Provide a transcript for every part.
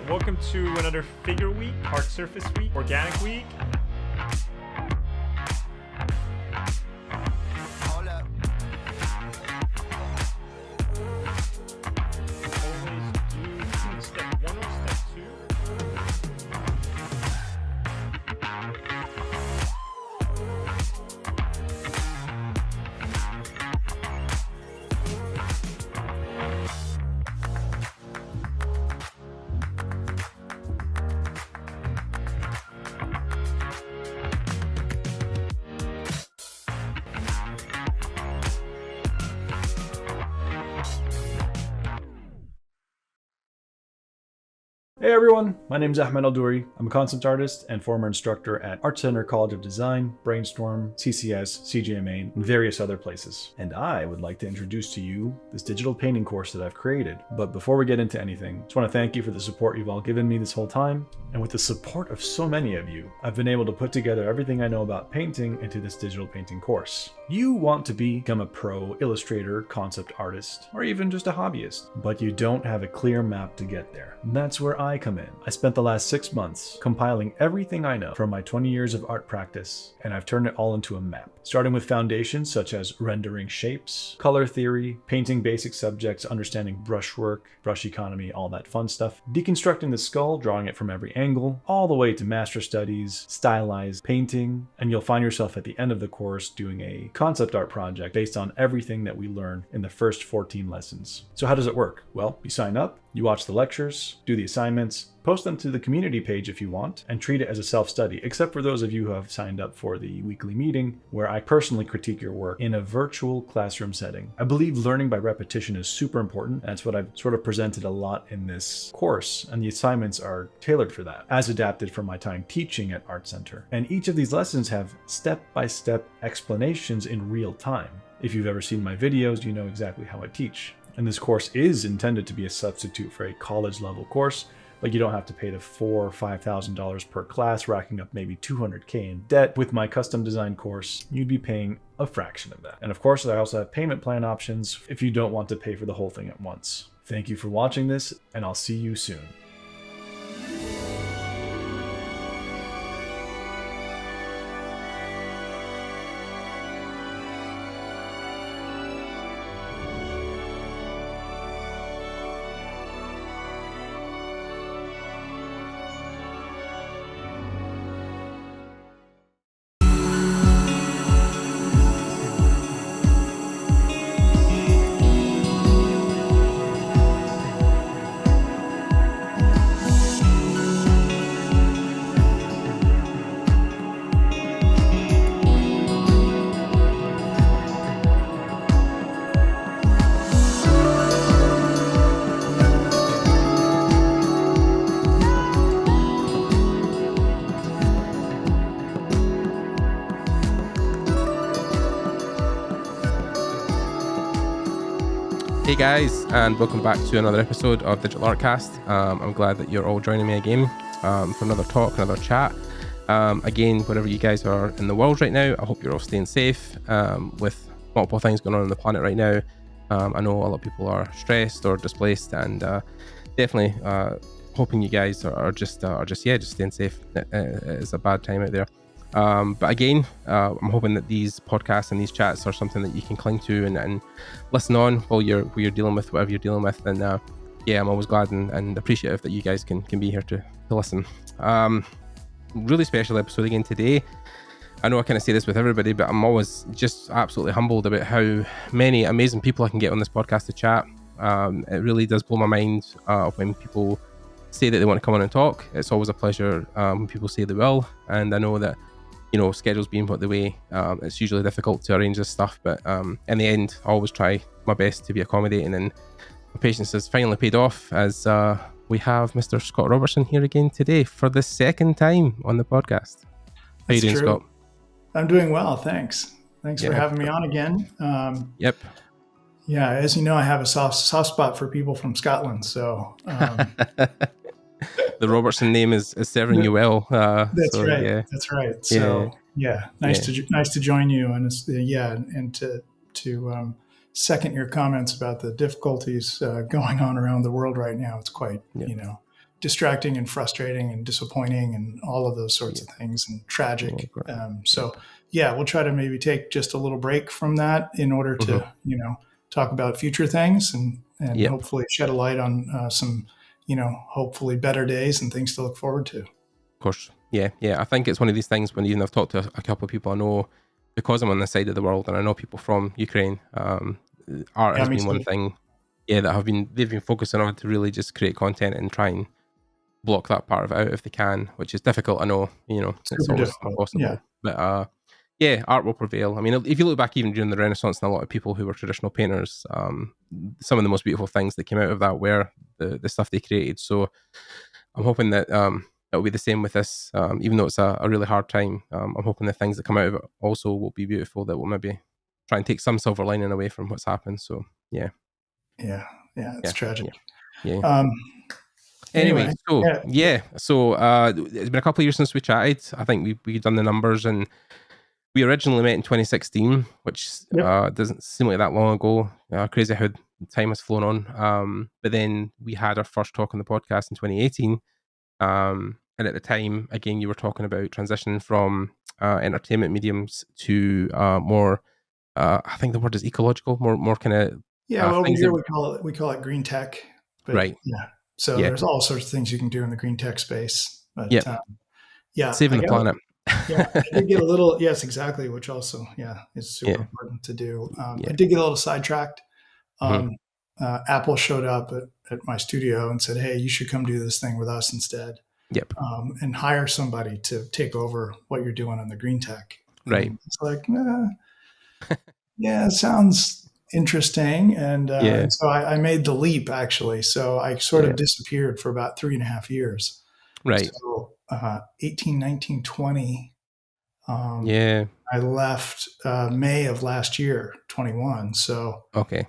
Welcome to another figure week, hard surface week, organic week. Hey everyone, my name is Ahmed Al-Douri. I'm a concept artist and former instructor at Art Center College of Design, Brainstorm, CCS, CGMA, and various other places. And I would like to introduce to you this digital painting course that I've created. But before we get into anything, I just want to thank you for the support you've all given me this whole time. And with the support of so many of you, I've been able to put together everything I know about painting into this digital painting course. You want to become a pro illustrator, concept artist, or even just a hobbyist, but you don't have a clear map to get there. And that's where I come in. I spent the last 6 months compiling everything I know from my 20 years of art practice, and I've turned it all into a map. Starting with foundations such as rendering shapes, color theory, painting basic subjects, understanding brushwork, brush economy, all that fun stuff, deconstructing the skull, drawing it from every angle, all the way to master studies, stylized painting, and you'll find yourself at the end of the course doing a concept art project based on everything that we learn in the first 14 lessons. So how does it work? Well, you sign up, you watch the lectures, do the assignments, post them to the community page if you want, and treat it as a self-study, except for those of you who have signed up for the weekly meeting, where I personally critique your work in a virtual classroom setting. I believe learning by repetition is super important. That's what I've sort of presented a lot in this course, and the assignments are tailored for that, as adapted from my time teaching at Art Center. And each of these lessons have step-by-step explanations in real time. If you've ever seen my videos, you know exactly how I teach. And this course is intended to be a substitute for a college level course, but you don't have to pay the $4,000 or $5,000 per class, racking up maybe $200K in debt. With my custom design course, you'd be paying a fraction of that. And of course, I also have payment plan options if you don't want to pay for the whole thing at once. Thank you for watching this, and I'll see you soon. Hey guys, and welcome back to another episode of Digital Artcast. I'm glad that you're all joining me again for another talk, another chat. Again, wherever you guys are in the world right now, I hope you're all staying safe with multiple things going on the planet right now. I know a lot of people are stressed or displaced, and definitely hoping you guys are just staying safe. It's a bad time out there. But again, I'm hoping that these podcasts and these chats are something that you can cling to and listen on while you're dealing with whatever you're dealing with. And I'm always glad and appreciative that you guys can be here to listen. Really special episode again today. I know I kind of say this with everybody, but I'm always just absolutely humbled about how many amazing people I can get on this podcast to chat. It really does blow my mind when people say that they want to come on and talk. It's always a pleasure when people say they will, and I know that, you know, schedules being put the way, it's usually difficult to arrange this stuff, but in the end, I always try my best to be accommodating, and my patience has finally paid off as we have Mr. Scott Robertson here again today for the second time on the podcast. How you doing, Scott? I'm doing well, thanks. Thanks for having me on again. Yep. Yeah, as you know, I have a soft spot for people from Scotland, so... The Robertson name is serving you well. That's right. Yeah. That's right. So nice to join you, and to second your comments about the difficulties going on around the world right now. It's quite distracting and frustrating and disappointing and all of those sorts of things and tragic. We'll try to maybe take just a little break from that in order to, talk about future things and hopefully shed a light on some, hopefully better days and things to look forward to. Of course. Yeah. I think it's one of these things when I've talked to a couple of people I know, because I'm on this side of the world and I know people from Ukraine, art has been one thing that they've been focusing on to really just create content and try and block that part of it out if they can, which is difficult. I know, it's always impossible. But art will prevail. I mean, if you look back even during the Renaissance and a lot of people who were traditional painters, some of the most beautiful things that came out of that were the stuff they created. So I'm hoping that it'll be the same with this, even though it's a really hard time. I'm hoping the things that come out of it also will be beautiful, that will maybe try and take some silver lining away from what's happened. So it's tragic. Anyway, so it's been a couple of years since we chatted. I think we've done the numbers, and we originally met in 2016, which doesn't seem like that long ago. Crazy how time has flown on. But then we had our first talk on the podcast in 2018. And at the time, again, you were talking about transitioning from entertainment mediums to more, I think the word is ecological, more kind of... over here we call it green tech. But, right. So there's all sorts of things you can do in the green tech space. But saving the planet. I did get a little, yes, exactly, which also, is super important to do. I did get a little sidetracked. Apple showed up at my studio and said, "Hey, you should come do this thing with us instead." Yep. And hire somebody to take over what you're doing on the green tech. Right. And it's like, it sounds interesting. And so I made the leap, actually. So I sort of disappeared for about 3.5 years. Right. So 18, 19, 20. I left May of last year, 21. So okay.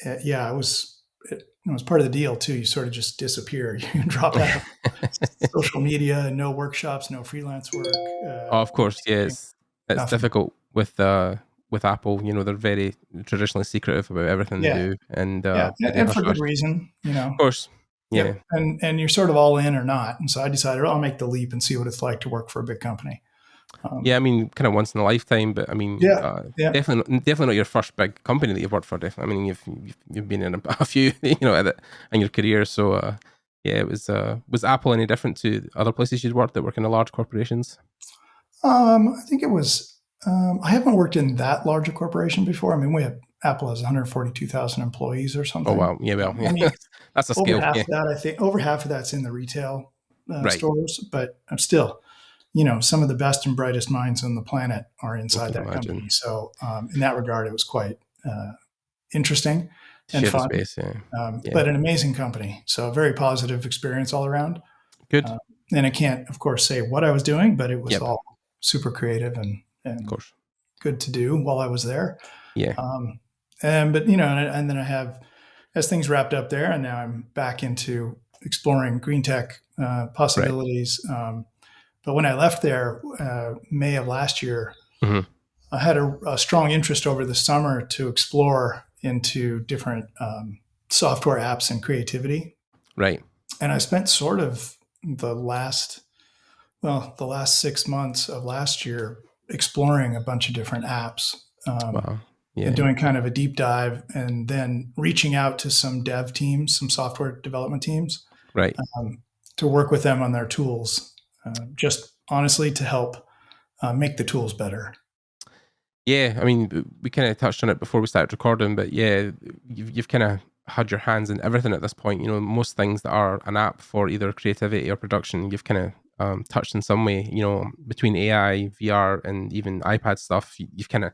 It was part of the deal too. You sort of just disappear. You drop out of social media, no workshops, no freelance work. Of course, yes. It's difficult with Apple. They're very traditionally secretive about everything they do, and for good reason. Of course. Yeah. Yep. And you're sort of all in or not. And so I decided I'll make the leap and see what it's like to work for a big company. I mean, kind of once in a lifetime, but I mean, definitely not your first big company that you've worked for. Definitely, I mean, you've been in a few, in your career. So, was Apple any different to other places you'd worked that were kind of large corporations? I think it was. I haven't worked in that large a corporation before. I mean, Apple has 142,000 employees or something. Oh wow, I mean, that's a scale. Over half of that, I think, over half of that's in the retail stores, but I'm still. Some of the best and brightest minds on the planet are inside that company. So in that regard, it was quite interesting and fun. Space, but an amazing company. So a very positive experience all around. Good. And I can't, of course, say what I was doing, but it was all super creative and of course good to do while I was there. Yeah. And then I have, as things wrapped up there, and now I'm back into exploring green tech possibilities. Right. But when I left there, May of last year, I had a strong interest over the summer to explore into different software apps and creativity. Right. And I spent sort of the last 6 months of last year exploring a bunch of different apps. Wow. Yeah. And doing kind of a deep dive, and then reaching out to some dev teams, some software development teams, right, to work with them on their tools. Just honestly to help make the tools better. Yeah, I mean, we kind of touched on it before we started recording, but you've kind of had your hands in everything at this point. Most things that are an app for either creativity or production, you've kind of touched in some way. Between AI, VR, and even iPad stuff, you've kind of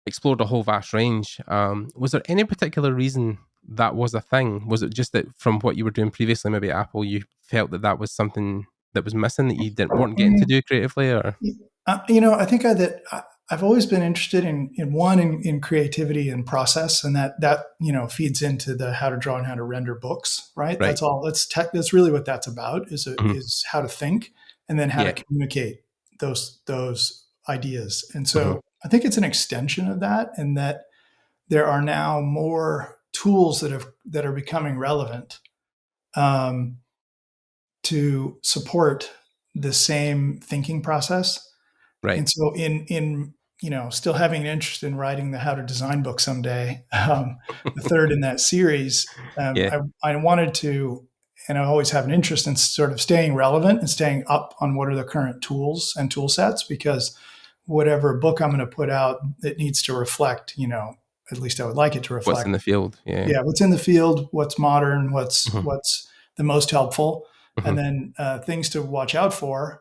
explored a whole vast range. Was there any particular reason that was a thing? Was it just that from what you were doing previously, maybe at Apple, you felt that was something that was missing that you weren't getting to do creatively, or? I think I've always been interested in creativity and process, and that feeds into the how to draw and how to render books, right? That's all. That's really what that's about is how to think and then how to communicate those ideas. And so I think it's an extension of that, and that there are now more tools that are becoming relevant. to support the same thinking process. Right. And so in still having an interest in writing the How to Design book someday, the third in that series, I wanted to, and I always have an interest in sort of staying relevant and staying up on what are the current tools and tool sets, because whatever book I'm going to put out, it needs to reflect, at least I would like it to reflect what's in the field. Yeah. What's in the field, what's modern, what's the most helpful, and then things to watch out for,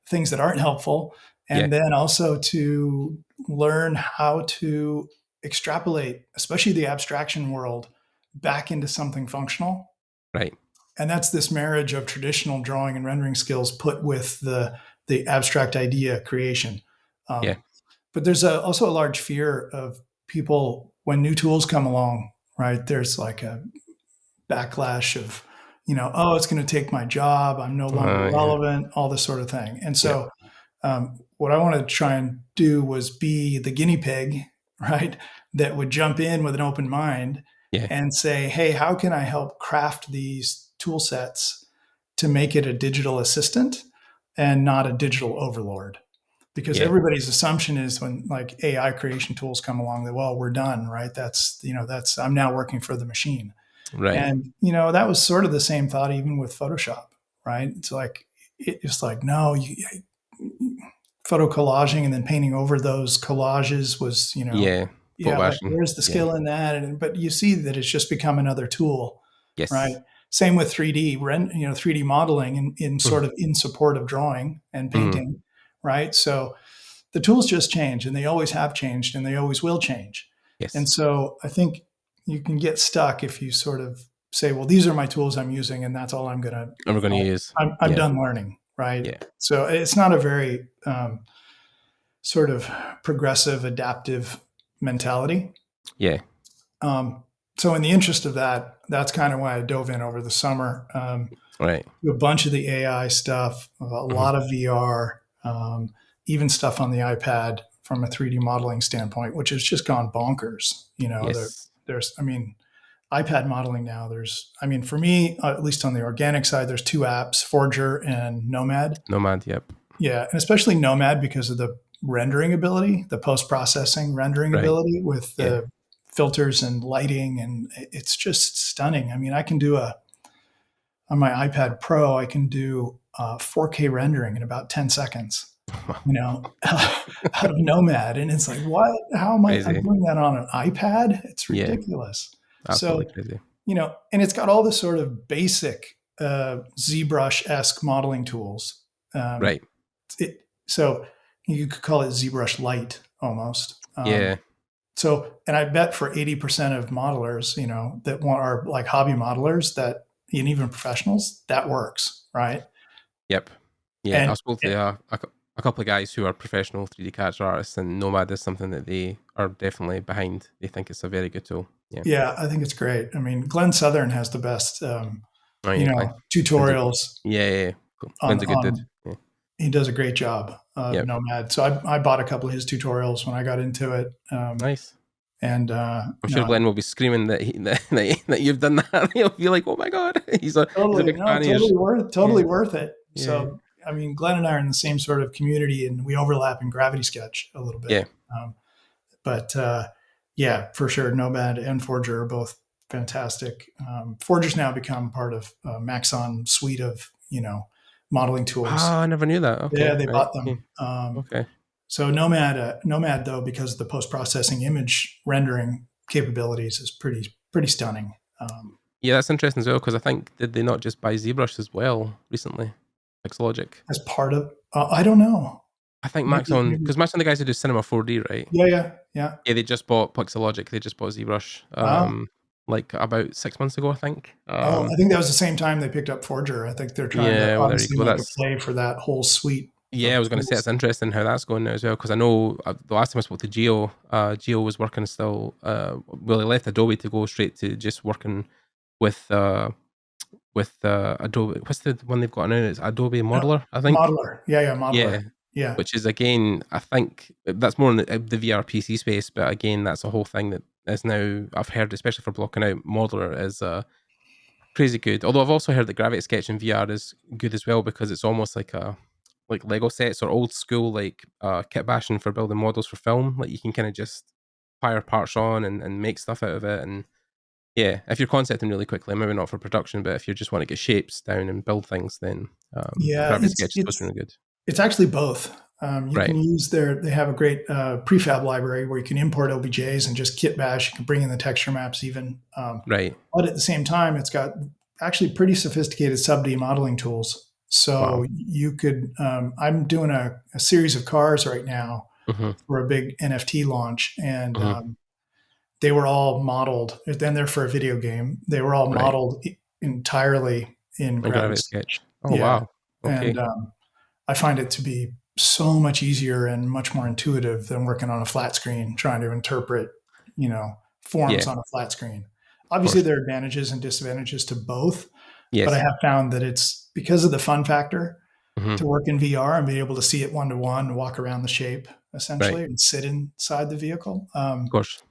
things that aren't helpful. And then also to learn how to extrapolate, especially the abstraction world, back into something functional. Right. And that's this marriage of traditional drawing and rendering skills put with the abstract idea creation. But there's also a large fear of people when new tools come along, right? There's like a backlash of, it's going to take my job. I'm no longer relevant, all this sort of thing. And so what I wanted to try and do was be the guinea pig, right? That would jump in with an open mind and say, hey, how can I help craft these tool sets to make it a digital assistant and not a digital overlord? Because everybody's assumption is when like AI creation tools come along that, well, we're done, right? That's I'm now working for the machine. Right. And, that was sort of the same thought even with Photoshop, right? It's like, no, photo collaging and then painting over those collages was, like, where's the skill in that? But you see that it's just become another tool, right? Same with 3D, 3D modeling in sort of in support of drawing and painting, right? So the tools just change, and they always have changed, and they always will change. Yes. And so I think you can get stuck if you sort of say, well, these are my tools I'm using, and that's all I'm going to use. I'm done learning, right? Yeah. So it's not a very sort of progressive, adaptive mentality. Yeah. So in the interest of that, that's kind of why I dove in over the summer. Right. A bunch of the AI stuff, a lot of VR, even stuff on the iPad from a 3D modeling standpoint, which has just gone bonkers. There's, iPad modeling now, for me, at least on the organic side, there's two apps, Forger and Nomad. Yep. Yeah. And especially Nomad because of the rendering ability, the post-processing rendering ability with the filters and lighting. And it's just stunning. I can do on my iPad Pro, I can do 4K rendering in about 10 seconds. Out of Nomad. And it's like, what? How am I'm doing that on an iPad? It's ridiculous. Absolutely crazy. And it's got all the sort of basic ZBrush-esque modeling tools. Right. So you could call it ZBrush Lite almost. Yeah. So, and I bet for 80% of modelers, that are like hobby modelers and even professionals, that works, right? Yep. Yeah. I spoke to a couple of guys who are professional 3D character artists, and Nomad is something that they are definitely behind. They think it's a very good tool. Yeah, I think it's great. Glenn Southern has the best, tutorials. Yeah. Glenn's a good dude. Yeah. He does a great job of Nomad. So I bought a couple of his tutorials when I got into it. Nice. And I'm sure Glenn will be screaming that you've done that. He'll be like, "Oh my god, he's a big fan." Totally worth it. Yeah. So Glenn and I are in the same sort of community, and we overlap in Gravity Sketch a little bit. Yeah. For sure, Nomad and Forger are both fantastic. Forger's now become part of Maxon suite of modeling tools. Oh, I never knew that. Okay. Yeah, they bought them. Okay. So Nomad though, because of the post-processing image rendering capabilities, is pretty stunning. Yeah, that's interesting as well, because I think, did they not just buy ZBrush as well recently? Pixelogic. As part of, I don't know. I think Maxon, because Maxon the guys who do Cinema 4D, right? Yeah. Yeah, they just bought Pixelogic. They just bought ZBrush like about 6 months ago, I think. I think that was the same time they picked up Forger. I think they're trying to obviously make a play for that whole suite. Yeah, I was going to say it's interesting how that's going now as well, because I know the last time I spoke to Gio, Gio was working still. He left Adobe to go straight to just working with Adobe. What's the one they've got now? It's Adobe Modeler, I think. Modeler, yeah, Modeler. Yeah. Which is, again, I think that's more in the VR PC space, but again, that's a whole thing that is now, I've heard, especially for blocking out, Modeler is crazy good. Although I've also heard that Gravity Sketch in VR is good as well, because it's almost like Lego sets or old school kit bashing for building models for film. Like you can kind of just fire parts on and make stuff out of it. And yeah, if you're concepting really quickly, maybe not for production, but if you just want to get shapes down and build things, then Gravity Sketch is really good. It's actually both. You Right. can use they have a great prefab library where you can import OBJs and just kit bash. You can bring in the texture maps even. Right. But at the same time, it's got actually pretty sophisticated sub-D modeling tools. So Wow. you could, I'm doing a series of cars right now for a big NFT launch, and they were all modeled. Then they're for a video game. They were all modeled entirely in Gravity Sketch. Oh, wow. Okay. And I find it to be so much easier and much more intuitive than working on a flat screen, trying to interpret, forms on a flat screen. Obviously, there are advantages and disadvantages to both. Yes. But I have found that it's because of the fun factor to work in VR and be able to see it one-to-one, walk around the shape essentially, and sit inside the vehicle. Of course.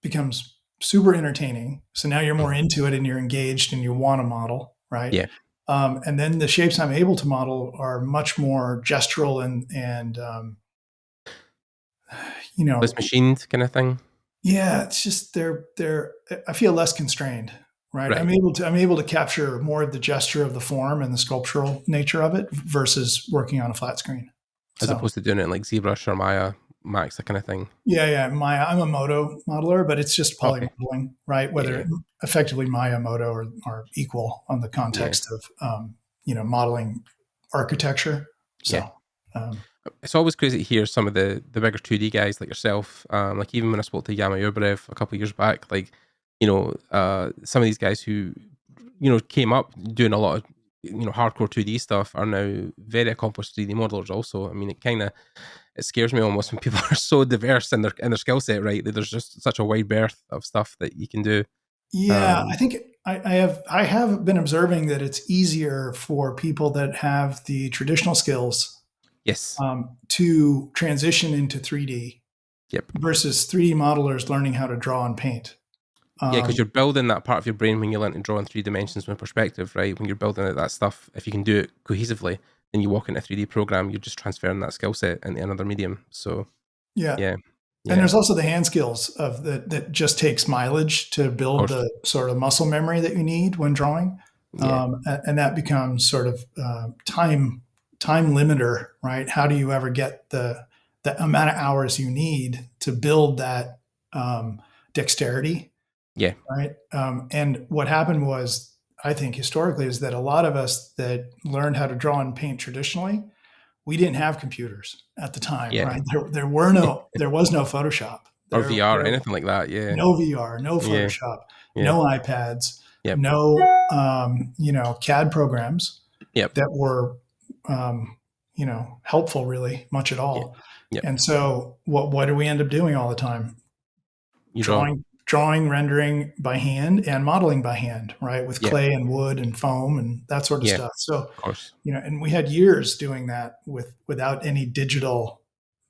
Becomes super entertaining. So now you're more into it and you're engaged and you want to model, right? Yeah. And then the shapes I'm able to model are much more gestural and Less machined kind of thing. Yeah, it's just I feel less constrained, right? I'm able to capture more of the gesture of the form and the sculptural nature of it versus working on a flat screen. As opposed to doing it in like ZBrush or Maya Max, that kind of thing. Yeah. Maya, I'm a Moto modeler, but it's just polymodeling, right? Whether effectively Maya, Moto are equal on the context of, modeling architecture. So, it's always crazy to hear some of the bigger 2D guys like yourself. Like even when I spoke to Yama Yurbarev a couple of years back, like, some of these guys who, came up doing a lot of, hardcore 2D stuff are now very accomplished 3D modelers also. I mean, it scares me almost when people are so diverse in their skill set, right? That there's just such a wide berth of stuff that you can do. Yeah, I think I have been observing that it's easier for people that have the traditional skills to transition into 3D versus 3D modelers learning how to draw and paint. Because you're building that part of your brain when you learn to draw in 3 dimensions with perspective, right? When you're building out that stuff, if you can do it cohesively, then you walk into a 3D program, you're just transferring that skill set into another medium. So, yeah. And there's also the hand skills that just takes mileage to build the sort of muscle memory that you need when drawing. And that becomes sort of time limiter, right? How do you ever get the amount of hours you need to build that dexterity? Yeah. Right. And what happened was, I think historically, is that a lot of us that learned how to draw and paint traditionally, we didn't have computers at the time, right? There was no Photoshop. Or VR or anything like that. Yeah. No VR, no Photoshop, no iPads, no, CAD programs that were, helpful really much at all. And so what do we end up doing all the time? Drawing, rendering by hand and modeling by hand, right? With clay and wood and foam and that sort of stuff. So, of course. And we had years doing that without any digital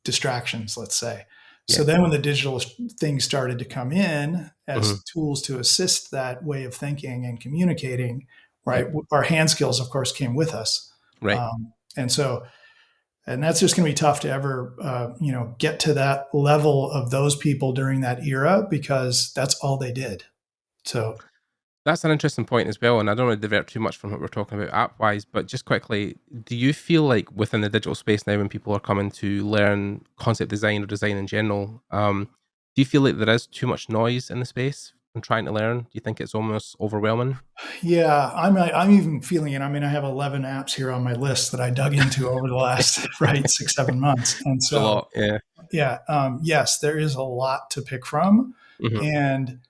distractions, let's say. So then when the digital things started to come in as tools to assist that way of thinking and communicating, right? Our hand skills, of course, came with us. Right. And that's just going to be tough to ever, get to that level of those people during that era, because that's all they did. So that's an interesting point as well. And I don't want to divert too much from what we're talking about app-wise, but just quickly, do you feel like within the digital space now, when people are coming to learn concept design or design in general, do you feel like there is too much noise in the space and trying to learn? Do you think it's almost overwhelming? Yeah, I'm even feeling it. I mean, I have 11 apps here on my list that I dug into over the last 6-7 months, and so a lot, yes, there is a lot to pick from, and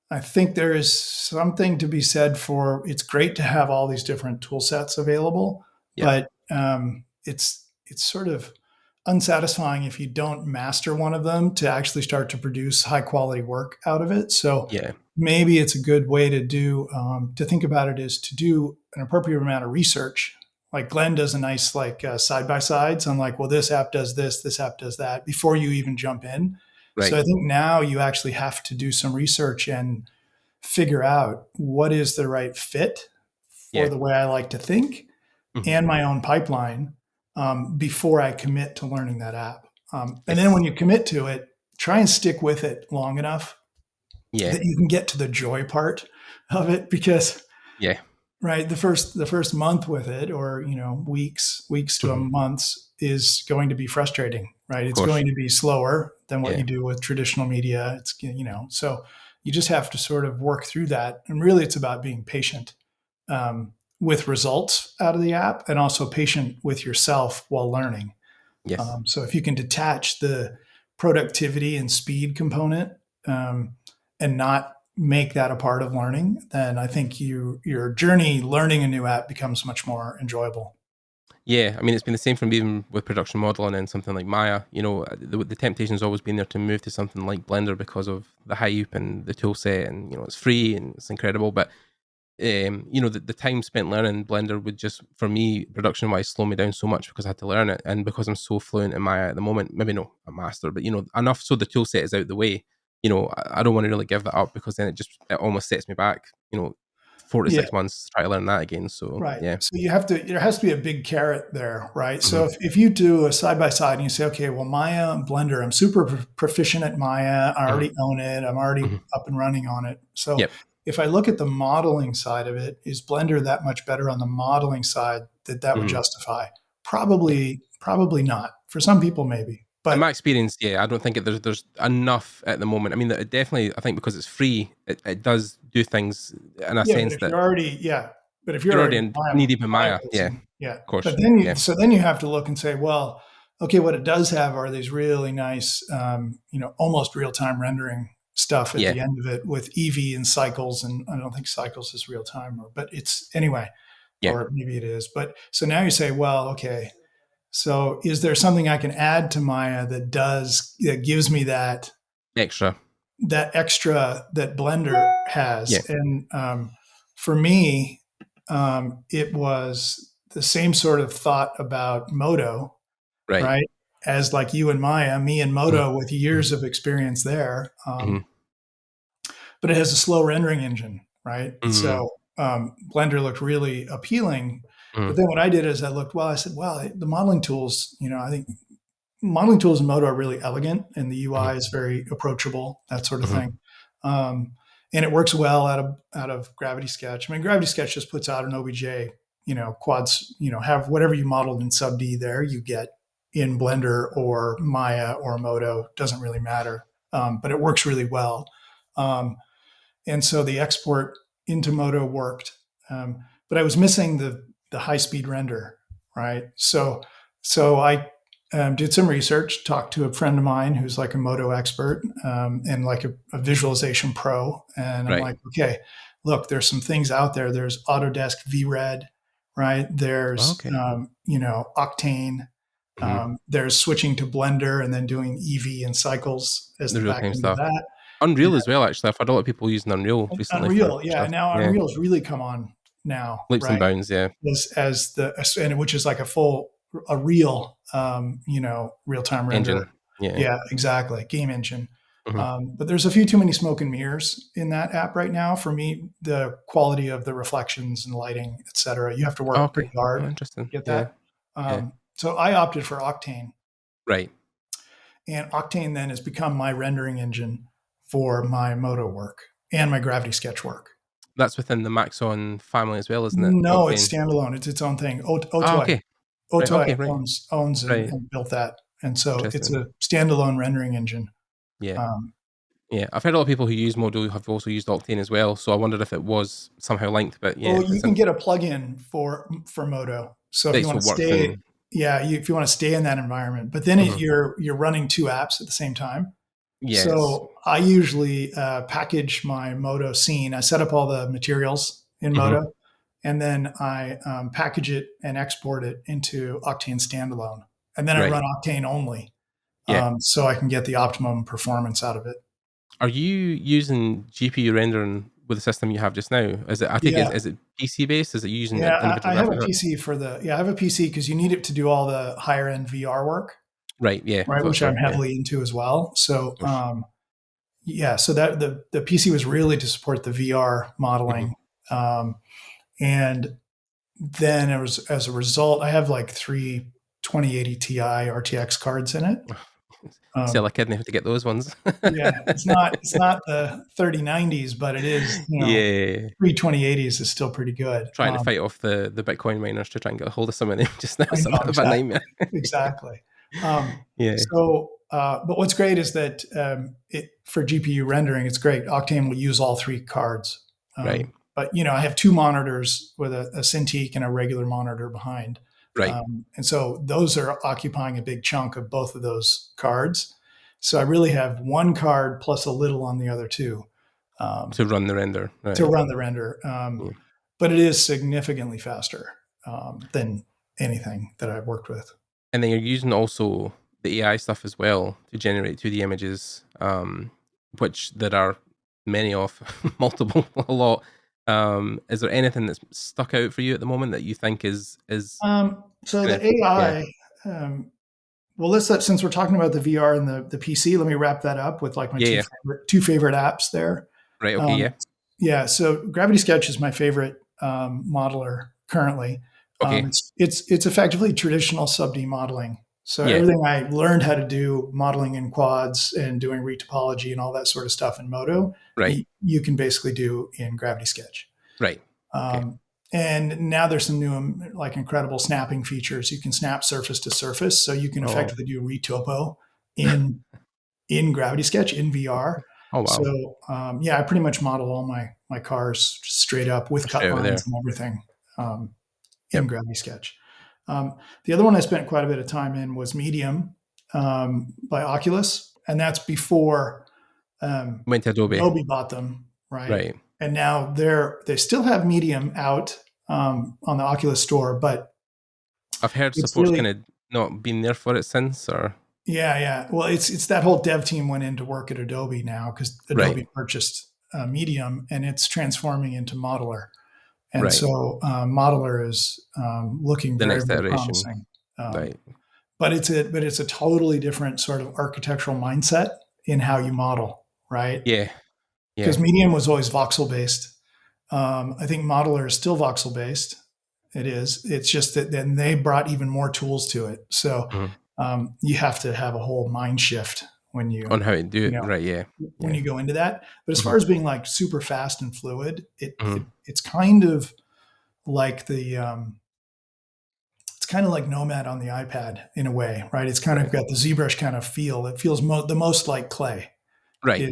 I think there is something to be said for. It's great to have all these different tool sets available, but it's sort of unsatisfying if you don't master one of them to actually start to produce high quality work out of it. So maybe it's a good way to do, to think about it, is to do an appropriate amount of research. Like Glenn does a nice side-by-sides on like, well, this app does this app does that before you even jump in. Right. So I think now you actually have to do some research and figure out what is the right fit for the way I like to think and my own pipeline before I commit to learning that app. And then when you commit to it, try and stick with it long enough that you can get to the joy part of it, because right, the first month with it, or weeks to a month, is going to be frustrating, right? It's going to be slower than what you do with traditional media. It's so you just have to sort of work through that, and really it's about being patient with results out of the app, and also patient with yourself while learning. So if you can detach the productivity and speed component and not make that a part of learning, then I think your journey learning a new app becomes much more enjoyable. Yeah, I mean, it's been the same for me even with production modeling and something like Maya. The temptation's always been there to move to something like Blender because of the hype and the tool set, and it's free and it's incredible. But the time spent learning Blender would just, for me, production wise, slow me down so much because I had to learn it, and because I'm so fluent in Maya at the moment, maybe not a master, but enough so the tool set is out the way. I don't want to really give that up, because then it almost sets me back 4 to 6 months to try to learn that again. So so there has to be a big carrot there, right? So if you do a side by side and you say, okay, well, Maya and Blender, I'm super proficient at Maya, I already own it, I'm already up and running on it. So if I look at the modeling side of it, is Blender that much better on the modeling side that would justify? Probably not. For some people, maybe. But in my experience, I don't think there's enough at the moment. I mean, it definitely, I think because it's free, it does do things in a sense that but if you're already in knee deep in Maya, of course. But then you have to look and say, well, okay, what it does have are these really nice, almost real time rendering stuff at the end of it with Eevee and cycles, and I don't think cycles is real time, but it's anyway, or maybe it is. But so now you say, well, okay. So is there something I can add to Maya that gives me that extra that Blender has? And for me, it was the same sort of thought about Modo, right? As like you and Maya, me and Modo with years of experience there. But it has a slow rendering engine, right? So Blender looked really appealing. But then what I did is I said, the modeling tools, I think modeling tools in Modo are really elegant, and the UI is very approachable, that sort of thing. And it works well out of Gravity Sketch. I mean, Gravity Sketch just puts out an OBJ, quads, have whatever you modeled in sub D there, you get in Blender or Maya or Modo, doesn't really matter. But it works really well. And so the export into Modo worked. But I was missing the high-speed render, right? So I did some research, talked to a friend of mine who's like a Modo expert and like a visualization pro. And I'm like, okay, look, there's some things out there. There's Autodesk VRED, right? There's, Octane. There's switching to Blender and then doing Eevee and cycles as the back end of that. Unreal as well, actually. I've heard a lot of people using Unreal recently. Unreal, now Unreal's really come on now, leaps and bounds, and which is like a real real-time render engine. Exactly, game engine. But there's a few too many smoke and mirrors in that app right now for me. The quality of the reflections and lighting, etc. You have to work pretty hard to get that. So I opted for Octane, and Octane then has become my rendering engine for my Modo work and my Gravity Sketch work. That's within the Maxon family as well, isn't it? No, Octane. It's standalone. It's its own thing. Otoi owns and built that. And so it's a standalone rendering engine. I've heard a lot of people who use Modo have also used Octane as well. So I wondered if it was somehow linked. But you can get a plugin for Modo. So if you want to stay, if you want to stay in that environment, but then you're running two apps at the same time. So I usually package my Modo scene. I set up all the materials in Modo, and then I package it and export it into Octane standalone. And then I run Octane only, so I can get the optimum performance out of it. Are you using GPU rendering with the system you have just now? Is it? Is it PC based? Is it using? I have a PC I have a PC because you need it to do all the higher end VR work. Which I'm heavily into as well. So, yeah, so that the PC was really to support the VR modeling. And then it was, as a result, I have like 3 2080 Ti RTX cards in it. Sell a kidney to get those ones. Yeah, it's not the 3090s, but it is, Yeah. 3 2080s is still pretty good. Trying to fight off the Bitcoin miners to try and get a hold of some of them just now. It's a bit of a nightmare. Exactly. Yeah. So, but what's great is that for GPU rendering, it's great. Octane will use all 3 cards. Right. But, I have 2 monitors with a Cintiq and a regular monitor behind. Right. And so those are occupying a big chunk of both of those cards. So I really have 1 card plus a little on the other 2. To run the render. Right. To run the render. But it is significantly faster than anything that I've worked with. And then you're using also the AI stuff as well to generate 2D images, which there are many of, multiple, a lot. Is there anything that's stuck out for you at the moment that you think is so the AI, well, since we're talking about the VR and the PC, let me wrap that up with like my two favorite apps there. Right. Okay. Yeah. So Gravity Sketch is my favorite modeler currently. Okay. It's effectively traditional sub-D modeling. So everything I learned how to do modeling in quads and doing retopology and all that sort of stuff in Modo, right, you can basically do in Gravity Sketch. Right. And now there's some new, like, incredible snapping features. You can snap surface to surface, so you can effectively do retopo in Gravity Sketch in VR. Oh wow! So I pretty much model all my cars straight up with cut lines and everything in Gravity Sketch. The other one I spent quite a bit of time in was Medium by Oculus, and that's before went to Adobe. Adobe bought them, right? Right. And now they still have Medium out on the Oculus store, but I've heard support's kind of not been there for it since, or well, it's that whole dev team went into work at Adobe now because Adobe purchased Medium, and it's transforming into Modeler. And so Modeler is looking very, very promising. But it's a totally different sort of architectural mindset in how you model, right? Yeah. Because Medium was always voxel based. I think Modeler is still voxel based. It is. It's just that then they brought even more tools to it. So you have to have a whole mind shift when you on how to do it, when you go into that. But as far as being like super fast and fluid, it's kind of like it's kind of like Nomad on the iPad in a way, right? It's kind of got the ZBrush kind of feel. It feels the most like Clay, right?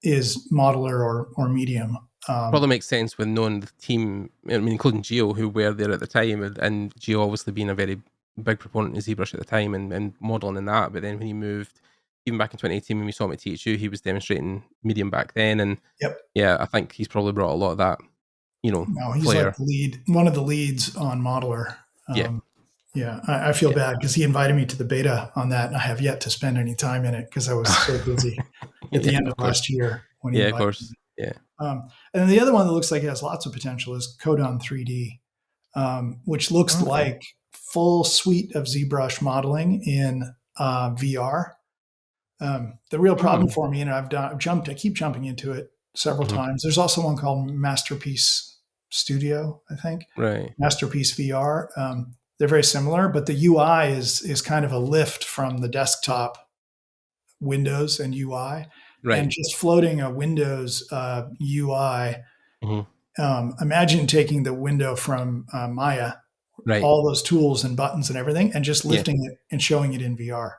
Is Modeler or Medium. Probably makes sense with knowing the team, I mean, including Gio, who were there at the time, and Gio obviously being a very big proponent of ZBrush at the time and modeling in that. But then when he moved, even back in 2018 when we saw him at THU, he was demonstrating Medium back then. And I think he's probably brought a lot of that, he's like one of the leads on Modeler. I feel bad because he invited me to the beta on that, and I have yet to spend any time in it because I was so busy at the end of last year. When he of course. Me. And then the other one that looks like it has lots of potential is Codon 3D, which looks like full suite of ZBrush modeling in VR. The real problem for me, and I keep jumping into it several times. There's also one called Masterpiece Studio, I think. Right. Masterpiece VR. They're very similar, but the UI is kind of a lift from the desktop Windows and UI. Right. And just floating a Windows UI. Imagine taking the window from Maya, all those tools and buttons and everything, and just lifting it and showing it in VR.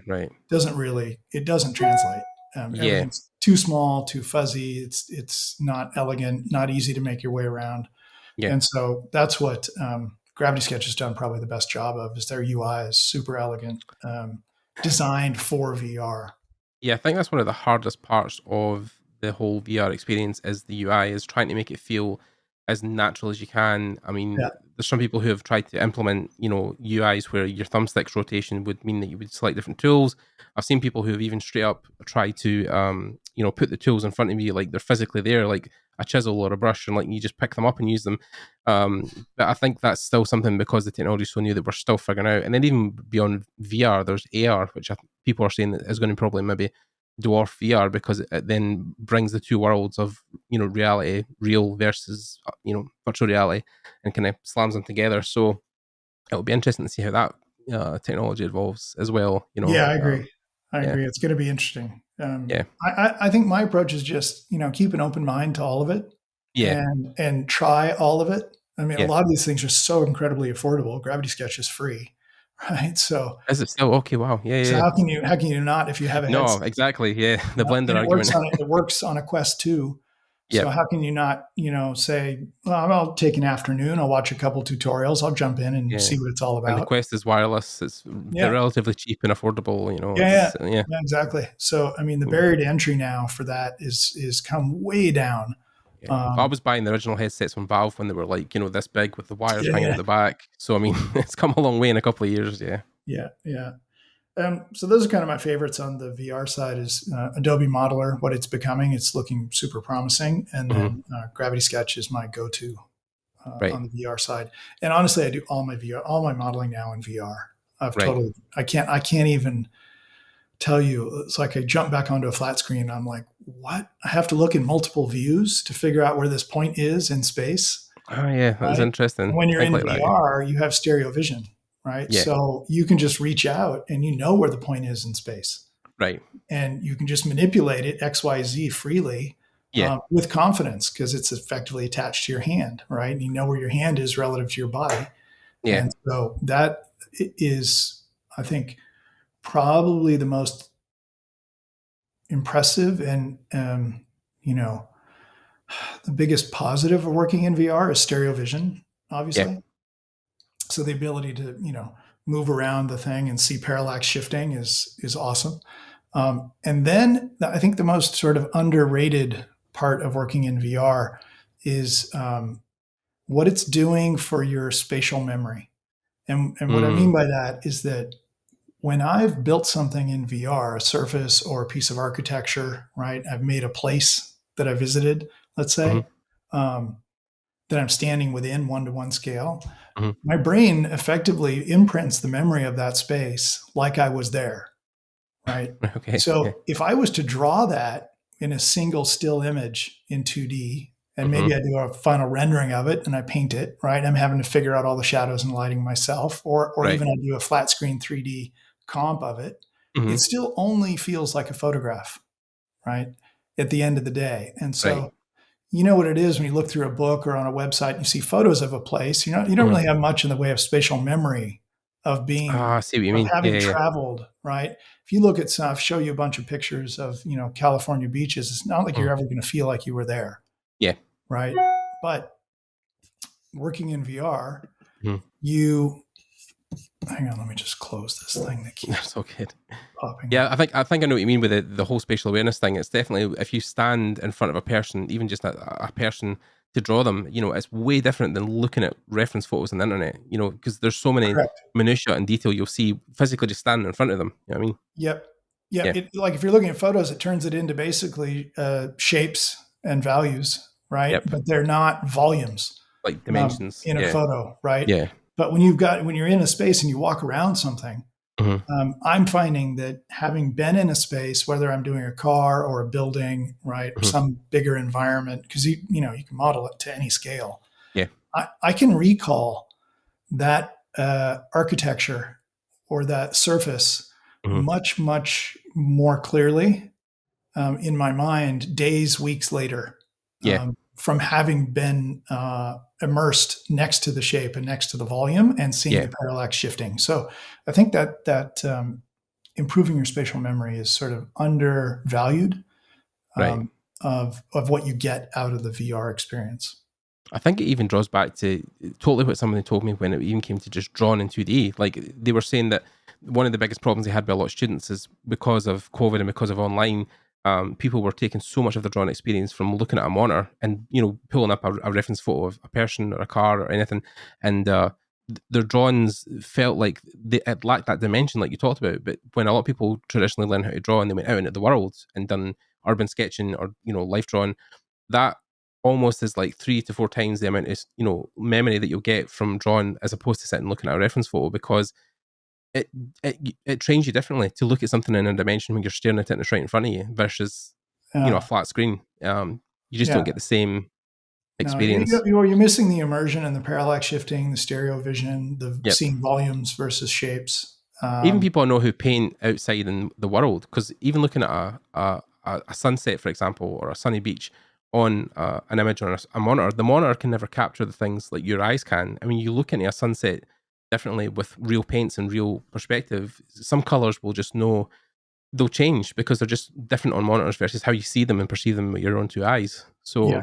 Right. It doesn't translate. Everything's too small, too fuzzy. It's not elegant, not easy to make your way around. Yeah. And so that's what Gravity Sketch has done probably the best job of, is their UI is super elegant, designed for VR. Yeah, I think that's one of the hardest parts of the whole VR experience is the UI, is trying to make it feel as natural as you can. I mean, there's some people who have tried to implement, UIs where your thumbstick's rotation would mean that you would select different tools. I've seen people who have even straight up tried to, put the tools in front of you like they're physically there, like a chisel or a brush, and like you just pick them up and use them. But I think that's still something, because the technology is so new, that we're still figuring out. And then even beyond VR, there's AR, which people are saying that is going to probably maybe dwarf VR because it then brings the two worlds of, you know, reality, real versus, you know, virtual reality, and kind of slams them together. So it'll be interesting to see how that technology evolves as well. You know, Yeah, I agree. I yeah. agree. It's going to be interesting. Yeah. I think my approach is just, you know, keep an open mind to all of it, Yeah. and try all of it. I mean, a Yeah. lot of these things are so incredibly affordable. Gravity Sketch is free, right? So, Is it still okay? Wow. Yeah. so Yeah. how can you not if you have a No, headset? exactly. Yeah. The blender And argument. it works on a Quest 2. So Yep. how can you not, you know, say, well, I'll take an afternoon, I'll watch a couple tutorials, I'll jump in and Yeah. see what it's all And the about. Quest is wireless. It's Yeah. relatively cheap and affordable. You know. Yeah, It's, yeah. exactly. So, I mean, the barrier to entry now for that is come way down. Yeah. I was buying the original headsets from Valve when they were like, you know, this big with the wires hanging Yeah, at the back. So I mean, it's come a long way in a couple of years. Yeah. yeah. So those are kind of my favorites on the VR side is Adobe Modeler, what it's becoming. It's looking super promising. And Mm-hmm. then Gravity Sketch is my go-to Right. on the VR side. And honestly, I do all my modeling now in VR. Right. I can't even tell you. It's like I jump back onto a flat screen. I'm like, what? I have to look in multiple views to figure out where this point is in space. Oh yeah, that was Right? interesting. And when you're Think in like that. Yeah. VR, you have stereo vision, right? Yeah. So you can just reach out and you know where the point is in space. Right. And you can just manipulate it XYZ freely Yeah. with confidence because it's effectively attached to your hand, right? And you know where your hand is relative to your body. Yeah. And so that is, I think, probably the most impressive and, you know, the biggest positive of working in VR is stereo vision, obviously. Yeah. So the ability to, you know, move around the thing and see parallax shifting is awesome. And then I think the most sort of underrated part of working in VR is what it's doing for your spatial memory. And what I mean by that is that when I've built something in VR, a surface or a piece of architecture, right? I've made a place that I visited, let's say, that I'm standing within 1-to-1 scale. Mm-hmm. My brain effectively imprints the memory of that space like I was there, right? Okay. So if I was to draw that in a single still image in 2D, and maybe I do a final rendering of it and I paint it, right? I'm having to figure out all the shadows and lighting myself, or Right. even I do a flat screen 3D comp of it. Mm-hmm. It still only feels like a photograph, right? At the end of the day. And so, Right. you know what it is when you look through a book or on a website and you see photos of a place, you don't really have much in the way of spatial memory of being, I see what you mean. having traveled, right? If you look at stuff, show you a bunch of pictures of, you know, California beaches, it's not like you're ever going to feel like you were there. Yeah. Right. But working in VR, Mhm. hang on, let me just close this thing that keeps That's so good. popping. Yeah, I think I know what you mean with the whole spatial awareness thing. It's definitely, if you stand in front of a person, even just a person, to draw them, you know, it's way different than looking at reference photos on the internet, you know, because there's so many minutiae and detail you'll see physically just standing in front of them. You know what I mean? Yep. Yeah. Like if you're looking at photos, it turns it into basically shapes and values, right? Yep. But they're not volumes, like dimensions in a photo, right? Yeah. But when you're in a space and you walk around something, I'm finding that having been in a space, whether I'm doing a car or a building, right, or some bigger environment, because you can model it to any scale. Yeah, I can recall that architecture or that surface much more clearly in my mind days, weeks later. Yeah. From having been immersed next to the shape and next to the volume and seeing the parallax shifting. So I think that improving your spatial memory is sort of undervalued of what you get out of the VR experience. I think it even draws back to totally what somebody told me when it even came to just drawing in 2D. Like they were saying that one of the biggest problems they had by a lot of students is because of COVID and because of online, people were taking so much of their drawing experience from looking at a monitor and, you know, pulling up a reference photo of a person or a car or anything. And their drawings felt like it lacked that dimension like you talked about. But when a lot of people traditionally learn how to draw and they went out into the world and done urban sketching or, you know, life drawing, that almost is like 3 to 4 times the amount of, you know, memory that you'll get from drawing as opposed to sitting looking at a reference photo, because it trains you differently to look at something in a dimension when you're staring at it and it's right in front of you versus a flat screen. You just don't get the same experience. No, you're missing the immersion and the parallax shifting, the stereo vision, the seeing volumes versus shapes. Even people I know who paint outside in the world, because even looking at a sunset, for example, or a sunny beach on an image on a monitor, the monitor can never capture the things like your eyes can. I mean, you look into a sunset differently with real paints and real perspective. Some colors will just know they'll change because they're just different on monitors versus how you see them and perceive them with your own two eyes. So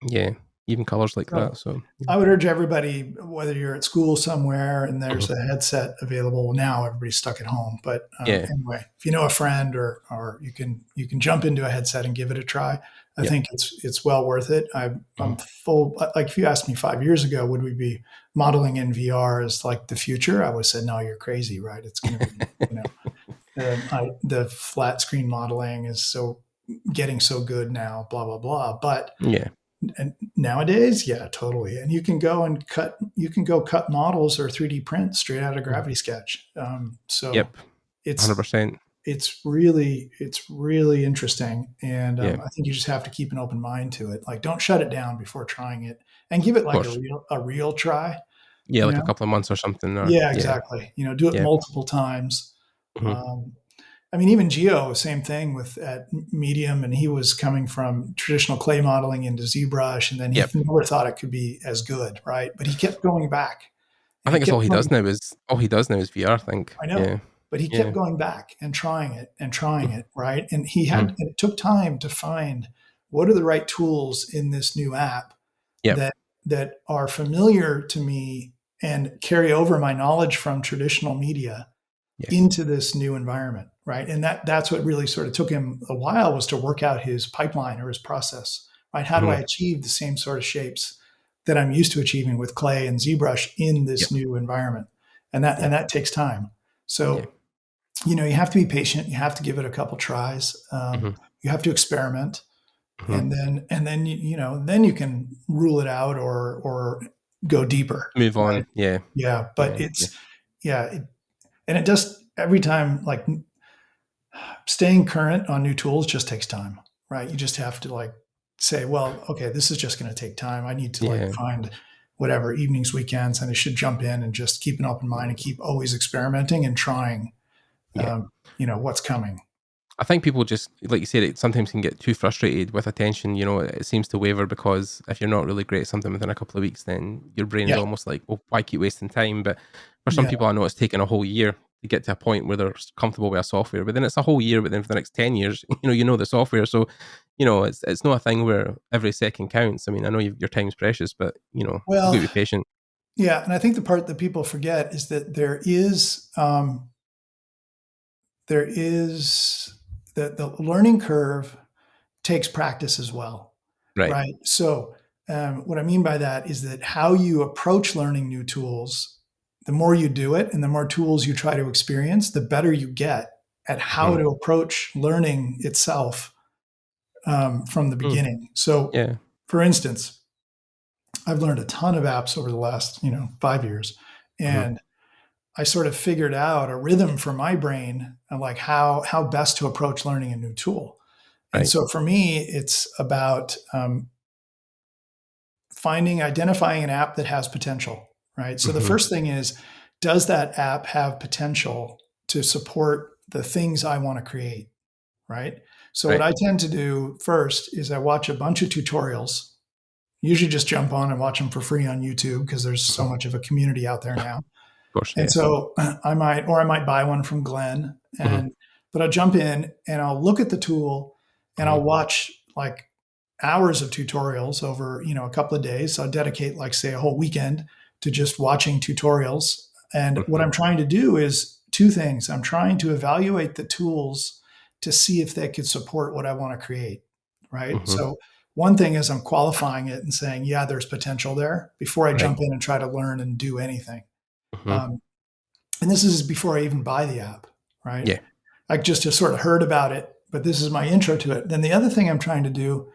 yeah, even colors like that. So I would urge everybody, whether you're at school somewhere and there's a headset available now, everybody's stuck at home. But anyway, if you know a friend or you can jump into a headset and give it a try. I think it's well worth it. I'm full. Like if you asked me 5 years ago, would we be modeling in VR as like the future? I would have said, no, you're crazy, right? It's going to be, the flat screen modeling is getting so good now, blah, blah, blah. But and nowadays, totally. And you can go cut models or 3D print straight out of Gravity Sketch. It's 100%. It's really interesting. And I think you just have to keep an open mind to it. Like, don't shut it down before trying it, and give it like a real try. Yeah. Like a couple of months or something. Exactly. Do it multiple times. I mean, even Gio, same thing at Medium, and he was coming from traditional clay modeling into ZBrush, and then he never thought it could be as good, right? But he kept going back. I think it's all he does now is VR, I think. I know. Yeah. But he kept going back and trying it, right? And it took time to find what are the right tools in this new app that are familiar to me and carry over my knowledge from traditional media into this new environment, right? And that's what really sort of took him a while, was to work out his pipeline or his process, right? How do I achieve the same sort of shapes that I'm used to achieving with clay and ZBrush in this new environment? And that takes time. So, you have to be patient. You have to give it a couple tries. You have to experiment, and then then you can rule it out or go deeper. Move on. Right? But and it does every time. Like, staying current on new tools just takes time, right? You just have to say, well, okay, this is just going to take time. I need to find whatever evenings, weekends, and I should jump in and just keep an open mind and keep always experimenting and trying. What's coming. I think people just, like you said, it sometimes can get too frustrated with attention. It seems to waver because if you're not really great at something within a couple of weeks, then your brain is almost like, well, why keep wasting time? But for some people, I know it's taken a whole year to get to a point where they're comfortable with a software. But then it's a whole year, but then for the next 10 years, the software. So, it's not a thing where every second counts. I mean, I know your time's precious, but, you've got to be patient. Yeah. And I think the part that people forget is that there is the learning curve takes practice as well. Right. So what I mean by that is that how you approach learning new tools, the more you do it and the more tools you try to experience, the better you get at how to approach learning itself from the beginning. So for instance, I've learned a ton of apps over the last, 5 years, and I sort of figured out a rhythm for my brain and like how best to approach learning a new tool. And so for me, it's about identifying an app that has potential, right? So the first thing is, does that app have potential to support the things I want to create, right? So what I tend to do first is I watch a bunch of tutorials, usually just jump on and watch them for free on YouTube because there's so much of a community out there now. Of course, and so I might buy one from Glenn, but I'll jump in and I'll look at the tool and I'll watch like hours of tutorials over, a couple of days. So I'll dedicate say a whole weekend to just watching tutorials. And what I'm trying to do is two things. I'm trying to evaluate the tools to see if they could support what I want to create. Right. So one thing is I'm qualifying it and saying, yeah, there's potential there before I jump in and try to learn and do anything. And this is before I even buy the app, right? Yeah. I just sort of heard about it, but this is my intro to it. Then the other thing I'm trying to do,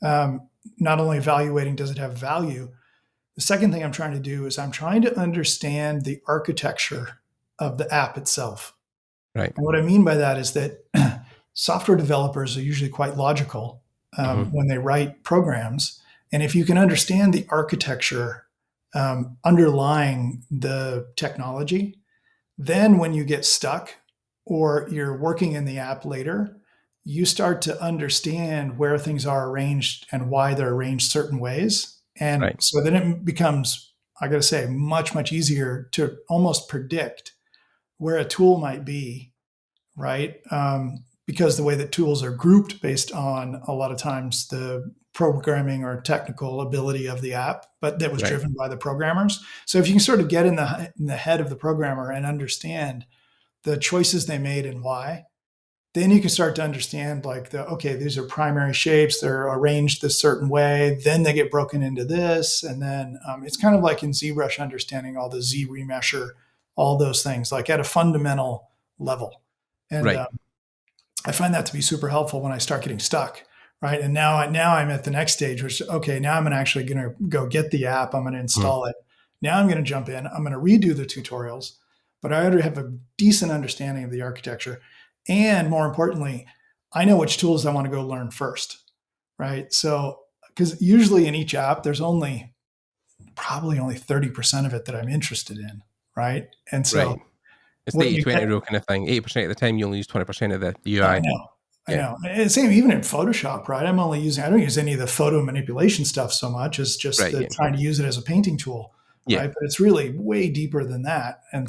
not only evaluating does it have value, the second thing I'm trying to do is I'm trying to understand the architecture of the app itself. Right. And what I mean by that is that software developers are usually quite logical when they write programs. And if you can understand the architecture underlying the technology, then when you get stuck or you're working in the app later, you start to understand where things are arranged and why they're arranged certain ways. And so then it becomes, I got to say, much, much easier to almost predict where a tool might be, right? Because the way that tools are grouped based on a lot of times the programming or technical ability of the app, but that was driven by the programmers. So if you can sort of get in the head of the programmer and understand the choices they made and why, then you can start to understand like okay, these are primary shapes. They're arranged this certain way. Then they get broken into this. And then it's kind of like in ZBrush, understanding all the Z remesher, all those things like at a fundamental level. And I find that to be super helpful when I start getting stuck. Right. And now I'm at the next stage, which, okay, now I'm actually going to go get the app. I'm going to install it. Now I'm going to jump in. I'm going to redo the tutorials, but I already have a decent understanding of the architecture. And more importantly, I know which tools I want to go learn first. Right. So, because usually in each app, there's probably only 30% of it that I'm interested in. Right. And so it's the 80-20 rule kind of thing. 80% of the time, you only use 20% of the UI. I know. And same even in Photoshop, right? I don't use any of the photo manipulation stuff so much as just trying to use it as a painting tool, right? But it's really way deeper than that. And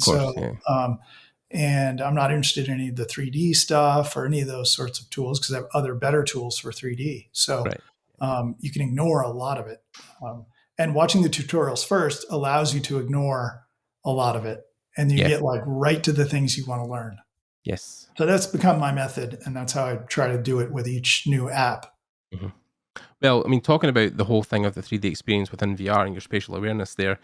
and I'm not interested in any of the 3D stuff or any of those sorts of tools because I have other better tools for 3D. So you can ignore a lot of it. And watching the tutorials first allows you to ignore a lot of it. And you get like right to the things you want to learn. Yes. So that's become my method, and that's how I try to do it with each new app. Well, I mean, talking about the whole thing of the 3D experience within VR and your spatial awareness there,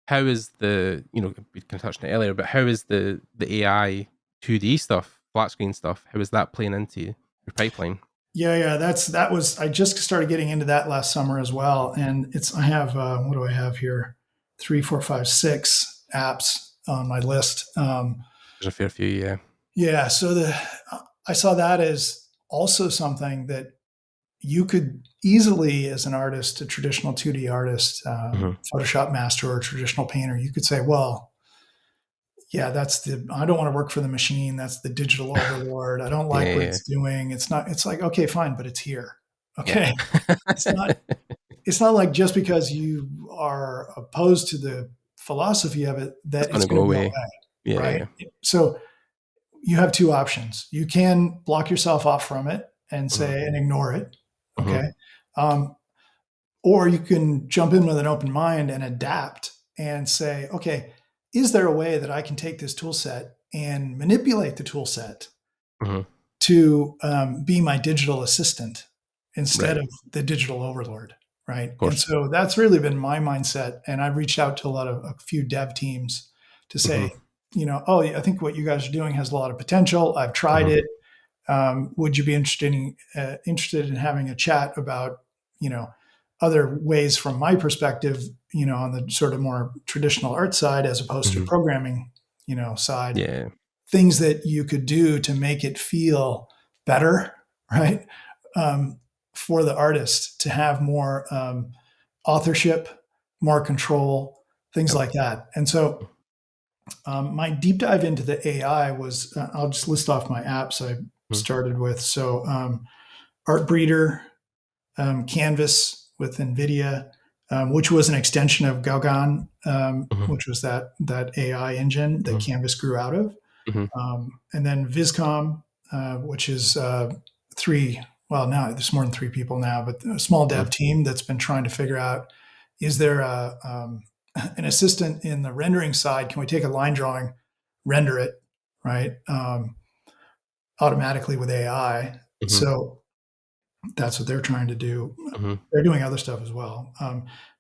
how is we kind of touched on it earlier, but how is the AI 2D stuff, flat screen stuff, how is that playing into your pipeline? Yeah. I just started getting into that last summer as well. And I have, what do I have here? 3, 4, 5, 6 apps on my list. There's a fair few, yeah. Yeah. So I saw that as also something that you could easily, as an artist, a traditional 2D artist, Photoshop master or traditional painter, you could say, well, yeah, I don't want to work for the machine. That's the digital overlord. I don't like what it's doing. It's like, okay, fine, but it's here. Okay. It's not like just because you are opposed to the philosophy of it, that it's going to go away. Right. Yeah. So you have two options. You can block yourself off from it and say, and ignore it. Okay. Or you can jump in with an open mind and adapt and say, okay, is there a way that I can take this tool set and manipulate the tool set to be my digital assistant instead of the digital overlord? Right. And so that's really been my mindset. And I've reached out to a few dev teams to say, I think what you guys are doing has a lot of potential. I've tried it. Would you be interested in having a chat about, other ways from my perspective, on the sort of more traditional art side, as opposed to programming, side, things that you could do to make it feel better, right? For the artist to have more authorship, more control, things like that. And so my deep dive into the AI was, I'll just list off my apps I started with. So Art Breeder, Canvas with NVIDIA, which was an extension of Codon, which was that AI engine that Canvas grew out of. And then Viscom, which is now there's more than 3 people now, but a small dev team that's been trying to figure out, is there an assistant in the rendering side? Can we take a line drawing, render it, right, automatically with AI? So that's what they're trying to do. They're doing other stuff as well.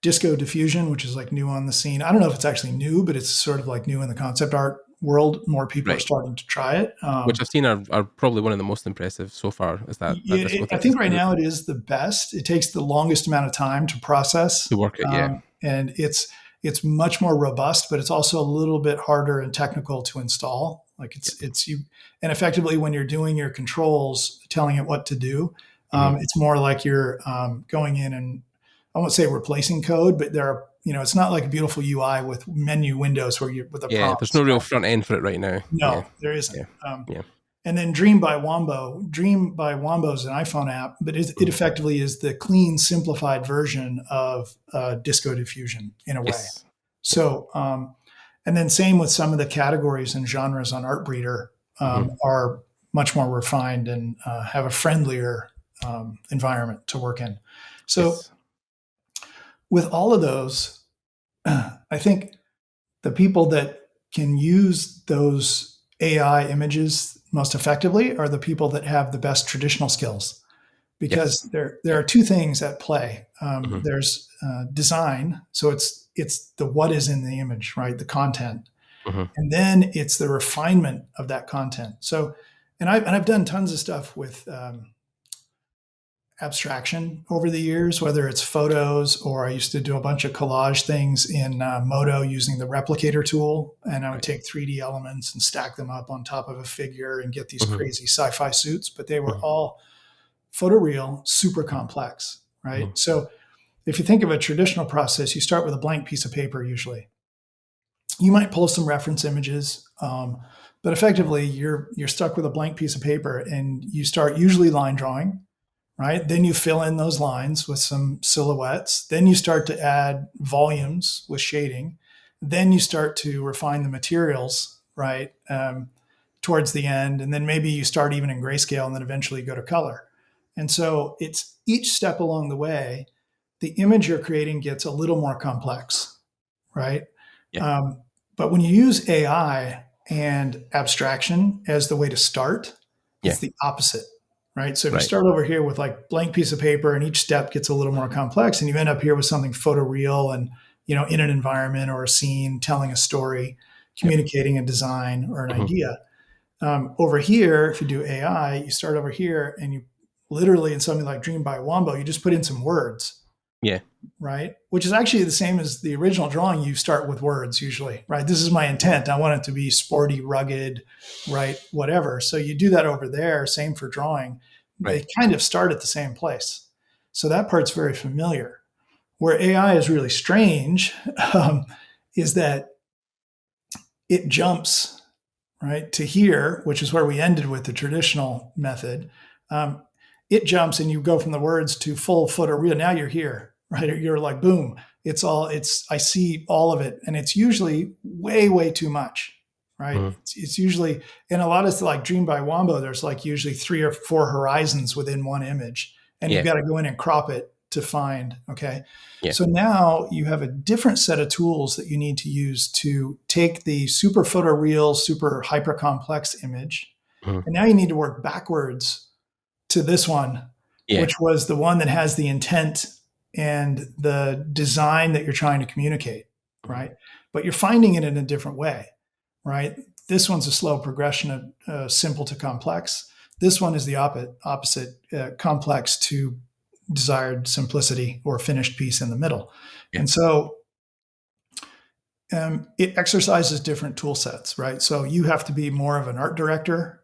Disco diffusion, which is like new on the scene. I don't know if it's actually new, but it's sort of like new in the concept art world. More people are starting to try it. Which I've seen are probably one of the most impressive so far. Is that? I think right now it is the best. It takes the longest amount of time to process. To work it, and it's much more robust, but it's also a little bit harder and technical to install. Like it's you, and effectively when you're doing your controls, telling it what to do, it's more like you're going in and I won't say replacing code, but there are, it's not like a beautiful UI with menu windows where you with a prompt. There's no real front end for it right now. No, there isn't. Yeah. And then Dream by Wombo is an iPhone app, but it effectively is the clean, simplified version of Disco Diffusion in a way. Yes. So, and then same with some of the categories and genres on Artbreeder are much more refined and have a friendlier environment to work in. So with all of those, I think the people that can use those AI images most effectively are the people that have the best traditional skills, because there are two things at play. There's design, so it's the what is in the image, right? The content, and then it's the refinement of that content. So, and I've done tons of stuff with abstraction over the years, whether it's photos or I used to do a bunch of collage things in Modo using the replicator tool. And I would take 3D elements and stack them up on top of a figure and get these crazy sci-fi suits, but they were all photoreal, super complex, right? So if you think of a traditional process, you start with a blank piece of paper usually. You might pull some reference images, but effectively you're stuck with a blank piece of paper and you start usually line drawing. Right? Then you fill in those lines with some silhouettes. Then you start to add volumes with shading. Then you start to refine the materials, right? Towards the end. And then maybe you start even in grayscale and then eventually go to color. And so it's each step along the way, the image you're creating gets a little more complex, right? Yeah. But when you use AI and abstraction as the way to start, it's the opposite. Right. So if you start over here with like blank piece of paper and each step gets a little more complex and you end up here with something photoreal and, in an environment or a scene, telling a story, communicating a design or an idea. Over here, if you do AI, you start over here and you literally in something like Dream by Wombo, you just put in some words. Yeah. Right. Which is actually the same as the original drawing. You start with words usually, right? This is my intent. I want it to be sporty, rugged, right? Whatever. So you do that over there. Same for drawing. They kind of start at the same place. So that part's very familiar. Where AI is really strange is that it jumps right to here, which is where we ended with the traditional method. It jumps and you go from the words to full photoreal. Now you're here, right? You're like, boom, I see all of it. And it's usually way, way too much, right? It's usually, in a lot of like Dream by Wombo, there's like usually 3 or 4 horizons within one image. And you've got to go in and crop it to find, okay? Yeah. So now you have a different set of tools that you need to use to take the super photoreal, super hyper complex image. And now you need to work backwards to this one, which was the one that has the intent and the design that you're trying to communicate, right? But you're finding it in a different way, right? This one's a slow progression of simple to complex. This one is the opposite, complex to desired simplicity or finished piece in the middle. Yeah. And so it exercises different tool sets, right? So you have to be more of an art director.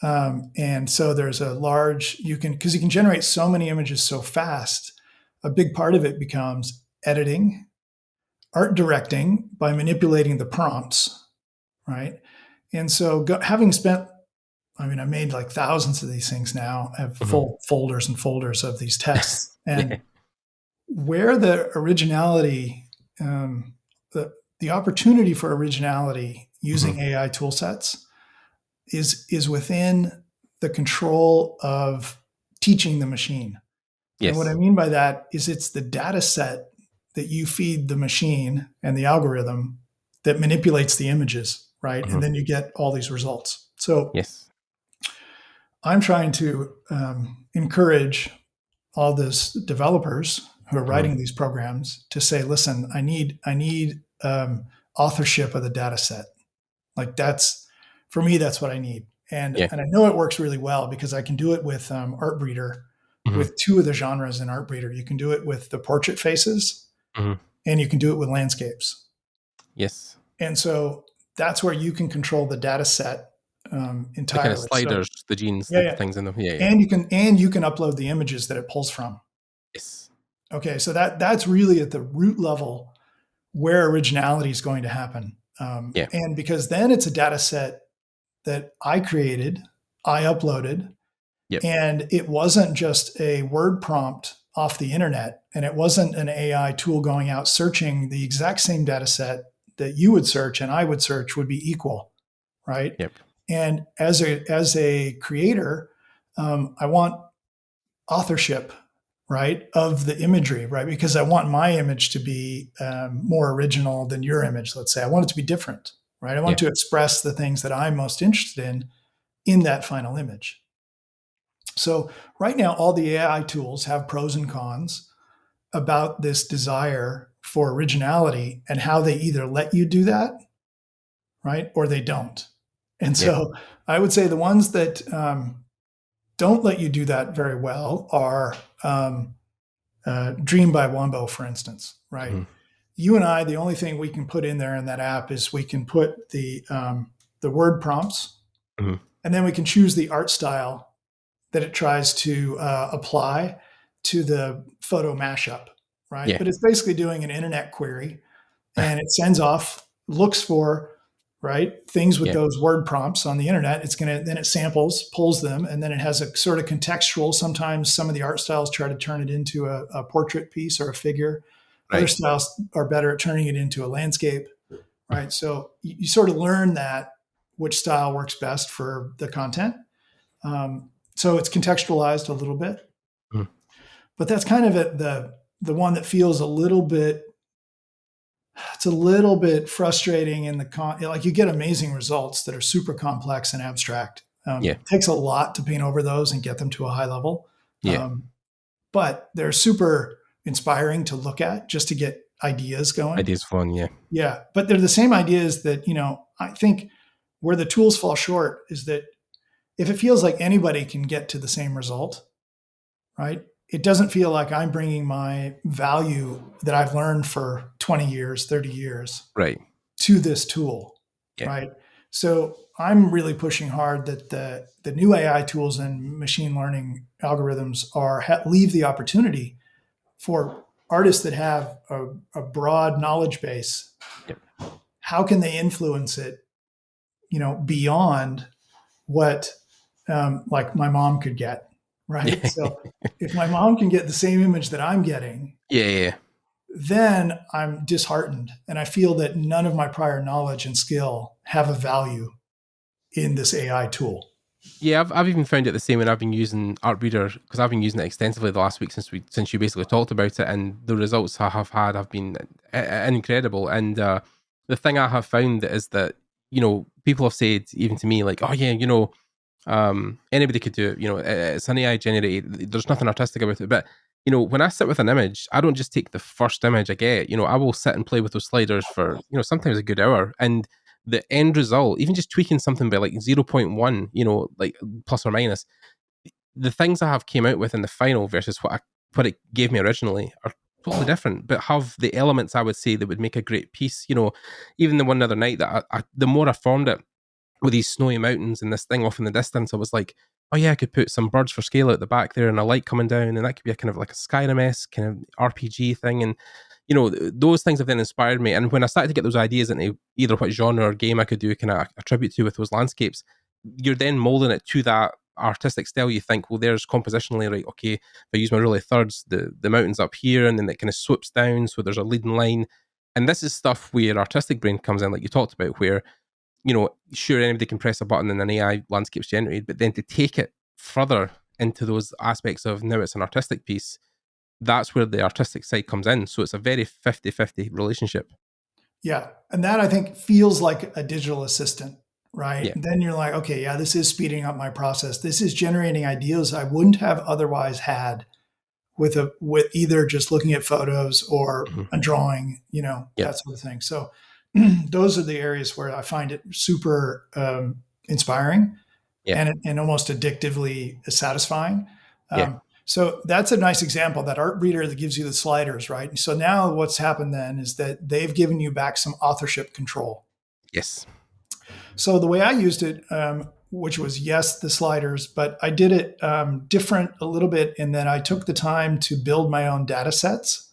And so there's because you can generate so many images so fast, a big part of it becomes editing, art directing by manipulating the prompts, right? And so having spent, I made like thousands of these things now, I have full folders and folders of these tests. And where the originality, the opportunity for originality using AI tool sets is within the control of teaching the machine. Yes. And what I mean by that is it's the data set that you feed the machine and the algorithm that manipulates the images, right? And then you get all these results. So I'm trying to encourage all those developers who are writing these programs to say, listen, I need authorship of the data set. Like for me, that's what I need. And I know it works really well because I can do it with Artbreeder, with 2 of the genres in Artbreeder. You can do it with the portrait faces and you can do it with landscapes. Yes. And so that's where you can control the data set entirely. The kind of sliders, the genes, the things in them. Yeah. And you can upload the images that it pulls from. Yes. Okay, so that's really at the root level where originality is going to happen. And because then it's a data set that I created, I uploaded, and it wasn't just a word prompt off the internet, and it wasn't an AI tool going out searching the exact same data set that you would search and I would search would be equal, right? Yep. And as a creator, I want authorship, right, of the imagery, right? Because I want my image to be more original than your image, let's say. I want it to be different, right? I want to express the things that I'm most interested in that final image. So right now, all the AI tools have pros and cons about this desire for originality and how they either let you do that, right, or they don't. And so I would say the ones that don't let you do that very well are Dream by Wombo, for instance, right? Mm-hmm. You and I, the only thing we can put in there in that app is we can put the word prompts, mm-hmm. and then we can choose the art style that it tries to apply to the photo mashup, right? But it's basically doing an internet query, and it sends off, looks for, right, things with those word prompts on the internet. Then it samples, pulls them, and then it has a sort of contextual. Sometimes some of the art styles try to turn it into a portrait piece or a figure. Right. Other styles are better at turning it into a landscape, right? So you sort of learn that which style works best for the content. So it's contextualized a little bit, but that's kind of the one that feels a little bit frustrating in like you get amazing results that are super complex and abstract. It takes a lot to paint over those and get them to a high level. But they're super inspiring to look at just to get ideas going. Ideas fun, Yeah, but they're the same ideas that, I think where the tools fall short is that if it feels like anybody can get to the same result, right? It doesn't feel like I'm bringing my value that I've learned for 20 years, 30 years, right, to this tool, right? So I'm really pushing hard that the new AI tools and machine learning algorithms leave the opportunity for artists that have a broad knowledge base. How can they influence it, beyond what like my mom could get, right? So if my mom can get the same image that I'm getting, then I'm disheartened. And I feel that none of my prior knowledge and skill have a value in this AI tool. Yeah, I've even found it the same when I've been using Artreader, because I've been using it extensively the last week since you basically talked about it, and the results I have had have been incredible. And the thing I have found is that, people have said even to me like, oh yeah, anybody could do it. It's an AI generated. There's nothing artistic about it. But when I sit with an image, I don't just take the first image I get. I will sit and play with those sliders for sometimes a good hour, and the end result, even just tweaking something by like 0.1, like plus or minus, the things I have came out with in the final versus what it gave me originally are totally different, but have the elements I would say that would make a great piece. Even the one other night that the more I formed it, with these snowy mountains and this thing off in the distance, I was like, oh yeah, I could put some birds for scale out the back there and a light coming down, and that could be a kind of like a Skyrim-esque kind of RPG thing. And, those things have then inspired me. And when I started to get those ideas into either what genre or game I could do kind of a tribute to with those landscapes, you're then molding it to that artistic style. You think, well, there's compositionally, right, okay, if I use my ruler thirds, the mountain's up here, and then it kind of swoops down, so there's a leading line. And this is stuff where artistic brain comes in, like you talked about, where sure, anybody can press a button and an AI landscape's generated, but then to take it further into those aspects of now it's an artistic piece, that's where the artistic side comes in. So it's a very 50-50 relationship. Yeah. And that, I think, feels like a digital assistant, right? Yeah. And then you're like, okay, yeah, this is speeding up my process. This is generating ideas I wouldn't have otherwise had with either just looking at photos or a drawing, that sort of thing. So those are the areas where I find it super inspiring and almost addictively satisfying. So that's a nice example, that art reader that gives you the sliders, right? So now what's happened then is that they've given you back some authorship control. Yes. So the way I used it, which was, yes, the sliders, but I did it different a little bit in that I took the time to build my own data sets.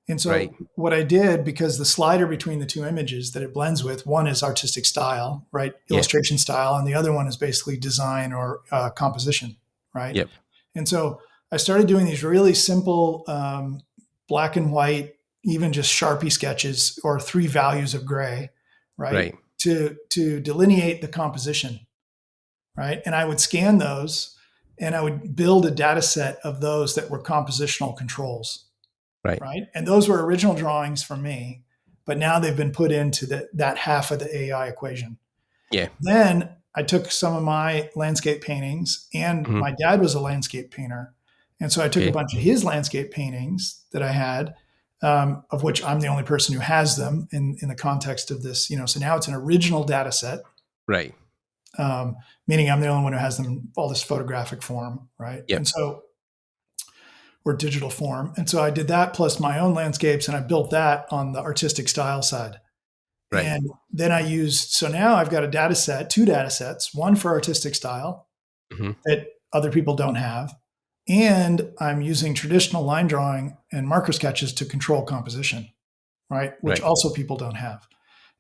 And so what I did, because the slider between the two images that it blends with, one is artistic style, right? Illustration style. And the other one is basically design or composition, right? Yep. And so I started doing these really simple black and white, even just Sharpie sketches or 3 values of gray, right? To delineate the composition, right? And I would scan those and I would build a data set of those that were compositional controls, right? And those were original drawings from me, but now they've been put into that half of the AI equation. Yeah. Then I took some of my landscape paintings, and my dad was a landscape painter. And so I took a bunch of his landscape paintings that I had, of which I'm the only person who has them in the context of this, so now it's an original data set. Right. Meaning I'm the only one who has them in all this photographic form, right? Yep. And so, or digital form. And so I did that plus my own landscapes, and I built that on the artistic style side. Right. And then so now I've got a data set, 2 data sets, one for artistic style that other people don't have. And I'm using traditional line drawing and marker sketches to control composition, right? Which also people don't have.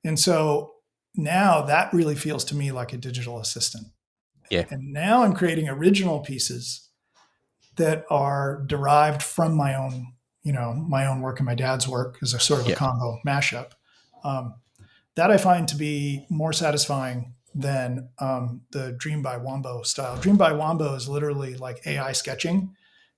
And so now that really feels to me like a digital assistant. Yeah. And now I'm creating original pieces that are derived from my own, my own work and my dad's work as a sort of a combo mashup. That I find to be more satisfying than the Dream by Wombo style. Dream by Wombo is literally like AI sketching.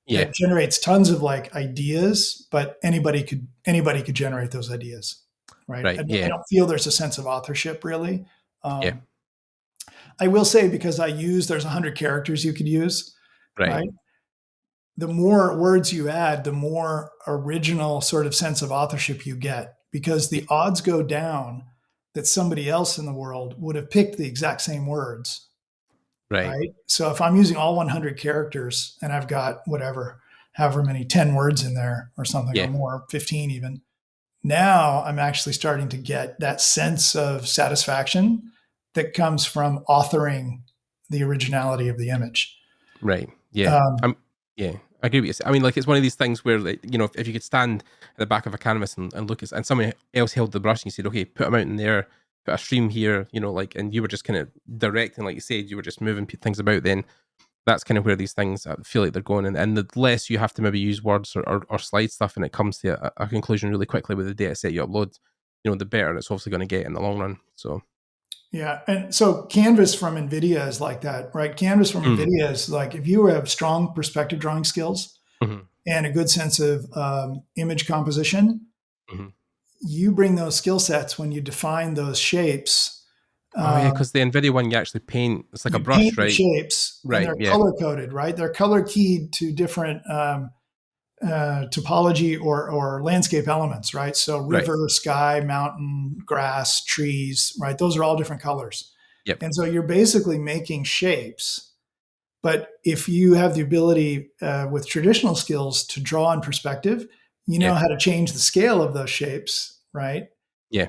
It generates tons of like ideas, but anybody could generate those ideas, right? I don't feel there's a sense of authorship really. I will say, because there's 100 characters you could use, right? The more words you add, the more original sort of sense of authorship you get, because the odds go down that somebody else in the world would have picked the exact same words. Right. So if I'm using all 100 characters and I've got however many, 10 words in there or something or more, 15 even, now I'm actually starting to get that sense of satisfaction that comes from authoring the originality of the image. Right. Yeah. I agree with you. I mean, like, it's one of these things where, like, if you could stand at the back of a canvas and look at, and somebody else held the brush and you said, okay, put a mountain there, put a stream here, and you were just kind of directing, like you said, you were just moving things about, then that's kind of where these things feel like they're going. And the less you have to maybe use words or slide stuff, and it comes to a conclusion really quickly with the data set you upload, the better it's obviously going to get in the long run. So. Yeah. And so Canvas from NVIDIA is like that, right? Canvas from NVIDIA is like, if you have strong perspective drawing skills and a good sense of image composition, you bring those skill sets when you define those shapes. Because the NVIDIA one, you actually paint, it's like a brush, right? Shapes, right? And they're color coded, right? They're color keyed to different topology or landscape elements, right? So river, sky, mountain, grass, trees, right? Those are all different colors. Yep. And so you're basically making shapes. But if you have the ability with traditional skills to draw in perspective, you know how to change the scale of those shapes, right? Yeah.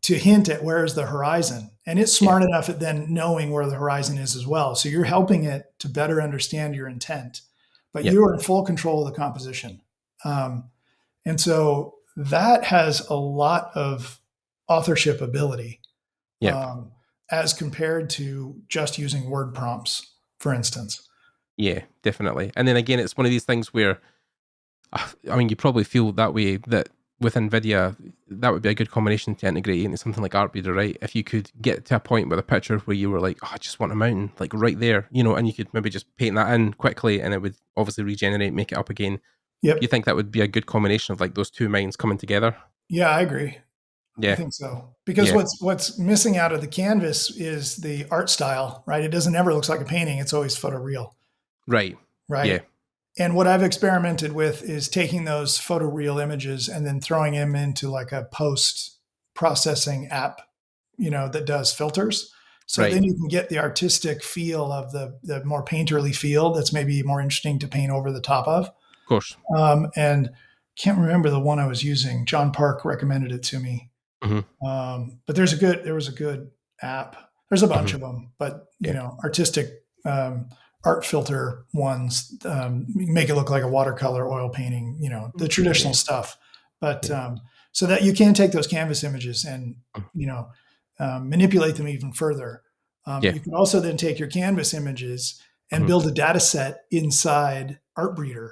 To hint at where is the horizon. And it's smart enough at then knowing where the horizon is as well. So you're helping it to better understand your intent. But you're in full control of the composition. And so that has a lot of authorship ability as compared to just using word prompts, for instance. Yeah, definitely. And then again, it's one of these things where, I mean, you probably feel that way, that with NVIDIA, that would be a good combination to integrate into something like Artreader, right? If you could get to a point with a picture where you were like, I just want a mountain, like right there, and you could maybe just paint that in quickly and it would obviously regenerate, make it up again. Yep. You think that would be a good combination of like those two minds coming together? Yeah, I agree. Yeah. I think so. Because what's missing out of the canvas is the art style, right? It doesn't ever looks like a painting. It's always photoreal. Right. Right. Yeah. And what I've experimented with is taking those photoreal images and then throwing them into like a post-processing app, that does filters. So Right. then you can get the artistic feel of the more painterly feel that's maybe more interesting to paint over the top of. Of course. And can't remember the one I was using. John Park recommended it to me. Hmm. But there was a good app. There's a bunch Hmm. of them, but Yeah. artistic art filter ones make it look like a watercolor oil painting. The traditional Yeah. stuff. But Yeah. so that you can take those canvas images and manipulate them even further. Yeah. You can also then take your canvas images and Mhm. build a data set inside Artbreeder.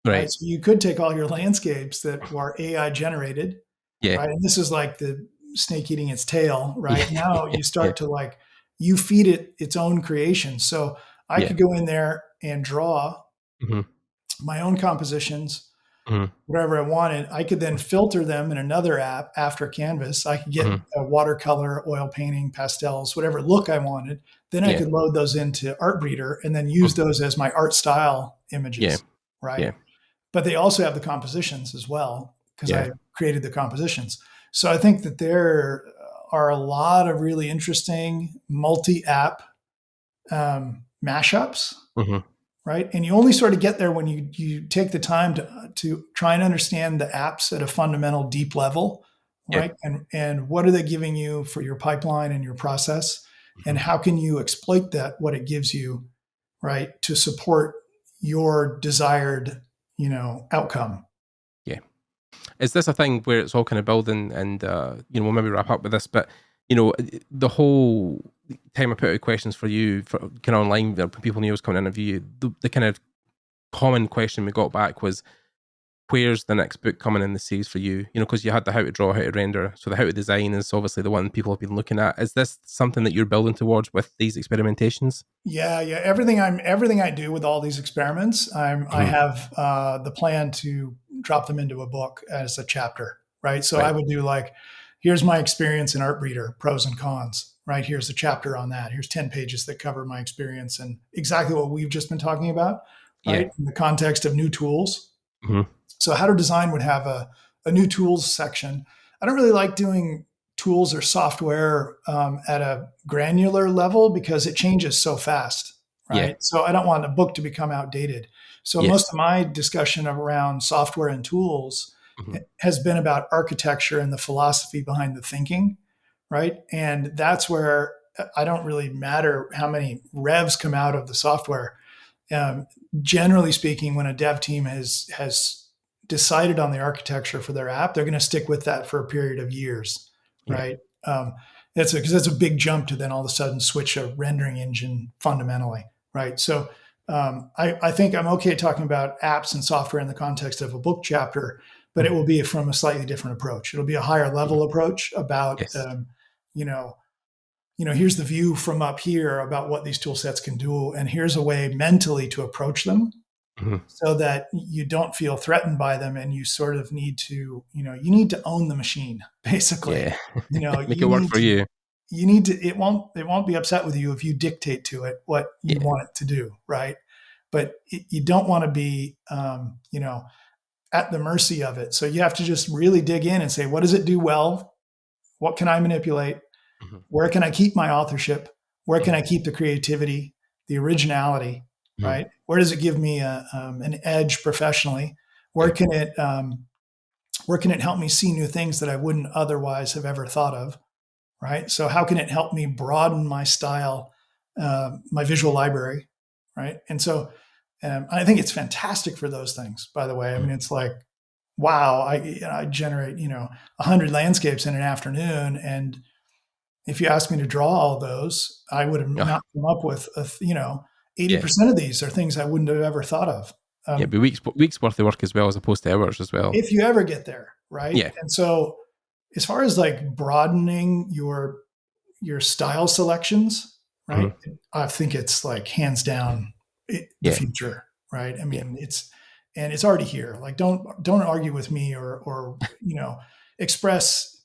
Right. Right. So you could take all your landscapes that were AI generated, Yeah. right? And this is like the snake eating its tail, right? Yeah. Now you Yeah. start to you feed it its own creation. So I Yeah. could go in there and draw Mhm. my own compositions, Mhm. whatever I wanted. I could then filter them in another app after Canvas. I could get Mhm. a watercolor, oil painting, pastels, whatever look I wanted. Then I Yeah. could load those into Artbreeder and then use those as my art style images, Yeah. right? Yeah. But they also have the compositions as well because Yeah. I created the compositions. So I think that there are a lot of really interesting multi-app mashups, Mhm. right? And you only sort of get there when you take the time to try and understand the apps at a fundamental, deep level, Yeah. right? And what are they giving you for your pipeline and your process, and Mhm. how can you exploit that what it gives you, right, to support your desired, outcome. Yeah. Is this a thing where it's all kind of building and, we'll maybe wrap up with this, but, the whole time I put out questions for you for kind of online, when people knew I was coming to interview you, the kind of common question we got back was, where's the next book coming in the series for you? Because you had the how to draw, how to render. So the how to design is obviously the one people have been looking at. Is this something that you're building towards with these experimentations? Yeah. Everything I do with all these experiments, I Mhm. have the plan to drop them into a book as a chapter, right? So I Right. would do here's my experience in Artbreeder, pros and cons, right? Here's a chapter on that. Here's 10 pages that cover my experience and exactly what we've just been talking about, Yeah. right? In the context of new tools. Mhm. So how to design would have a new tools section. I don't really like doing tools or software at a granular level because it changes so fast, Yeah. right? So I don't want a book to become outdated. So most Yes. of my discussion around software and tools Mhm. has been about architecture and the philosophy behind the thinking, right? And that's where I don't really matter how many revs come out of the software. Um, Generally speaking, when a dev team has decided on the architecture for their app, they're going to stick with that for a period of years, Yeah. right? Because that's a big jump to then all of a sudden switch a rendering engine fundamentally, right? So I think I'm okay talking about apps and software in the context of a book chapter, but it Mhm. will be from a slightly different approach. It'll be a higher Mhm. level approach about Yes. you know here's the view from up here about what these tool sets can do, and here's a way mentally to approach them Mhm. so that you don't feel threatened by them, and you sort of need to you need to own the machine basically. Yeah. Make You it work need for to you. it won't be upset with you if you dictate to it what you Yeah. want it to do, right? But you don't want to be at the mercy of it. So you have to just really dig in and say, what does it do well? What can I manipulate? Mhm. Where can I keep my authorship? Where can Mhm. I keep the creativity, the originality, Mhm. right? Where does it give me an edge professionally? Where Yeah. can it help me see new things that I wouldn't otherwise have ever thought of, right? So how can it help me broaden my style, my visual library, right? And so I think it's fantastic for those things. By the way, I Mhm. mean it's like, wow, I generate 100 landscapes in an afternoon, and if you asked me to draw all those, I would have Ah, not come up with, yeah. 80% of these are things I wouldn't have ever thought of. Yeah, but weeks worth of work as well, as opposed to hours as well. If you ever get there, right? Yeah. And so, as far as broadening your style selections, Mhm. right? I think it's hands down the Yeah. future, right? I Yeah. mean, it's already here. Like, don't argue with me or express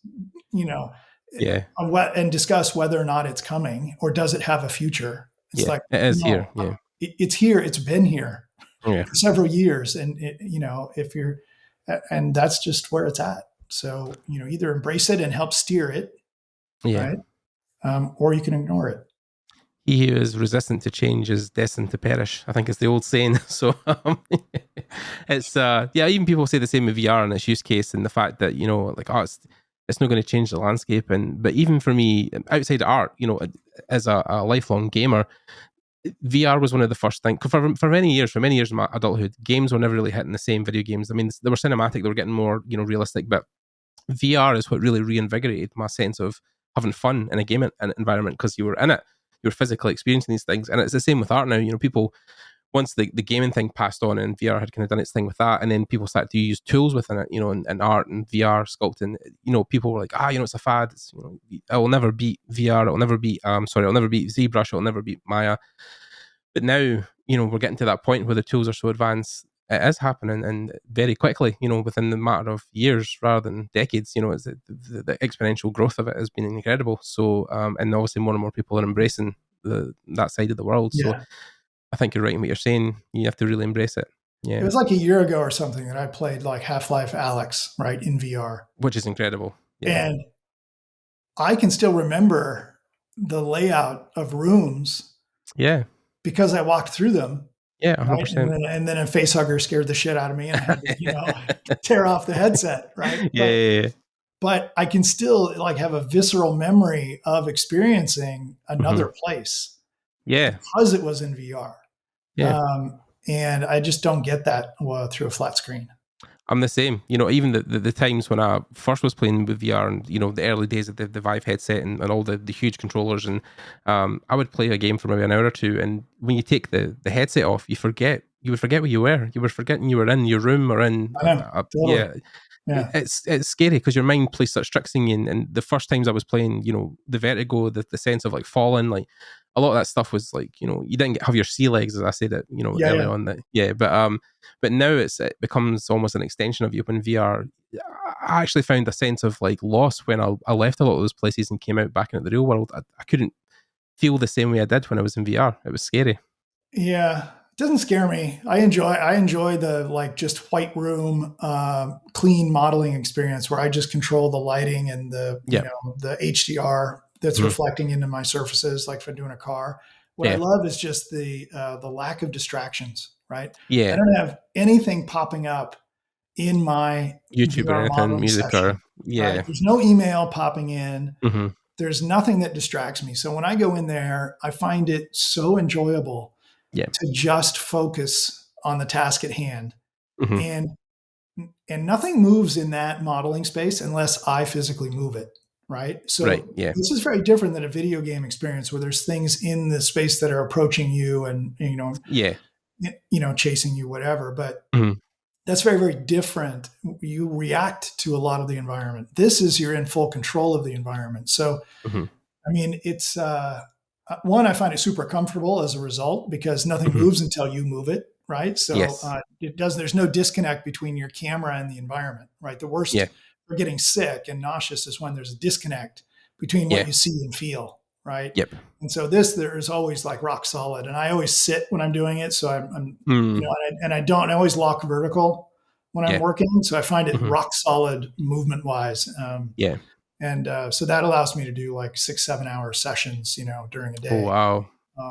you know Yeah. on what and discuss whether or not it's coming or does it have a future. It's Yeah. like, It is no, here. Yeah. it's here. It's been here Yeah. for several years, and if you're, and that's just where it's at. So either embrace it and help steer it, Yeah. right, or you can ignore it. He who is resistant to change is destined to perish, I think is the old saying. So it's even people say the same with VR and its use case, and the fact that, you know, like, it's not going to change the landscape. But even for me, outside of art, you know, as a lifelong gamer, VR was one of the first things. For many years in my adulthood, games were never really hitting the same. Video games, I mean, they were cinematic, they were getting more, you know, realistic, but VR is what really reinvigorated my sense of having fun in a game environment, because you were in it, you were physically experiencing these things. And it's the same with art now. You know, people, once the gaming thing passed on and VR had kind of done its thing with that, and then people started to use tools within it, you know, and art and VR sculpting, you know, people were like, you know, it's a fad. It's, you know, it will never beat VR. It will never beat, it'll never beat ZBrush. It will never beat Maya. But now, you know, we're getting to that point where the tools are so advanced, it is happening, and very quickly, you know, within the matter of years rather than decades. You know, it's the exponential growth of it has been incredible. So, and obviously more and more people are embracing that side of the world. Yeah. So I think you're right in what you're saying. You have to really embrace it. Yeah. It was like a year ago or something that I played like Half-Life Alyx, right, in VR. Which is incredible. Yeah. And I can still remember the layout of rooms. Yeah. Because I walked through them. Yeah, 100%. Right? And then a facehugger scared the shit out of me, and I had to, you know, tear off the headset, right? Yeah. But I can still like have a visceral memory of experiencing another place. Yeah. Because it was in VR. Yeah. And I just don't get that through a flat screen. I'm the same. You know, even the times when I first was playing with VR, and, you know, the early days of the Vive headset and all the huge controllers, and I would play a game for maybe an hour or two, and when you take the headset off, you would forget where you were. You were forgetting you were in your room or in totally. Yeah. It's scary because your mind plays such tricks on you. And the first times I was playing, you know, the vertigo, the sense of like falling, like a lot of that stuff was like, you know, you didn't have your sea legs, as I said it, you know, early on. But now it becomes almost an extension of you. When VR, I actually found a sense of like loss when I left a lot of those places and came out back into the real world. I couldn't feel the same way I did when I was in VR. It was scary. Yeah. It doesn't scare me. I enjoy the like just white room, clean modeling experience where I just control the lighting and the HDR that's reflecting into my surfaces, like if I'm doing a car. What I love is just the lack of distractions, right? Yeah. I don't have anything popping up in my YouTube or anything, music session, right? There's no email popping in. Mm-hmm. There's nothing that distracts me. So when I go in there, I find it so enjoyable to just focus on the task at hand. Mm-hmm. And nothing moves in that modeling space unless I physically move it. Right. So this is very different than a video game experience where there's things in the space that are approaching you and, you know, chasing you, whatever. But that's very, very different. You react to a lot of the environment. This is you're in full control of the environment. So, I mean, it's one, I find it super comfortable as a result because nothing moves until you move it. Right. So there's no disconnect between your camera and the environment. Right. The worst for getting sick and nauseous is when there's a disconnect between what you see and feel. Right. Yep. And so there's always like rock solid, and I always sit when I'm doing it. So I'm you know, I always lock vertical when I'm working. So I find it rock solid movement wise. And so that allows me to do like 6-7 hour sessions, you know, during a day. Oh, wow.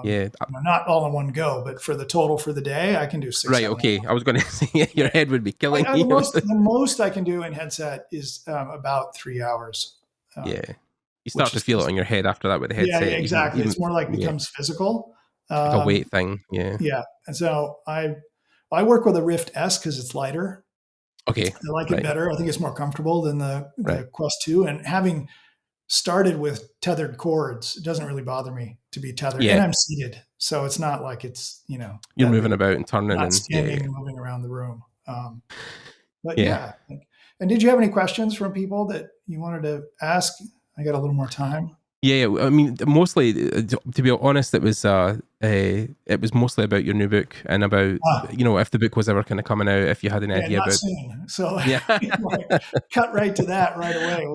Not all in one go, but for the total for the day, I can do 6. Right. Okay. I was going to say your head would be killing you. The most I can do in headset is about 3 hours. You start to feel it on your head after that with the headset. Yeah, exactly. It's more like becomes physical. Like a weight thing. Yeah. Yeah. And so I work with a Rift S because it's lighter. Okay. I like it better. I think it's more comfortable than the Quest 2. And having started with tethered cords, it doesn't really bother me to be tethered. And I'm seated. So it's not like it's, you know. You're moving about and turning. Not standing and moving around the room. But And did you have any questions from people that you wanted to ask? I got a little more time. Yeah, I mean, mostly, to be honest, it was mostly about your new book and about, you know, if the book was ever kind of coming out, if you had an idea about. Soon. So cut right to that right away.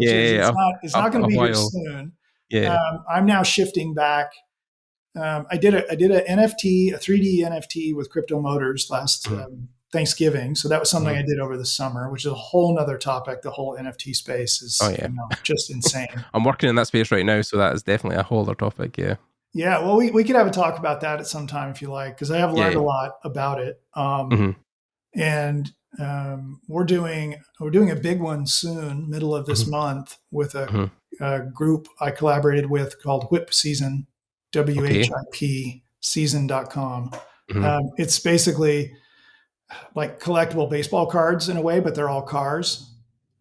It's not going to be here soon. Yeah, I'm now shifting back. I did a NFT, a 3D NFT with Crypto Motors last Thanksgiving. So that was something I did over the summer, which is a whole nother topic. The whole NFT space is just insane. I'm working in that space right now, so that is definitely a whole other topic. Yeah. Yeah, well, we could have a talk about that at some time if you like, because I have learned a lot about it. Hmm. And we're doing a big one soon, middle of this Hmm. month, with Hmm. a group I collaborated with called Whip Season, Okay. WHIP season.com. Hmm. It's basically like collectible baseball cards in a way, but they're all cars,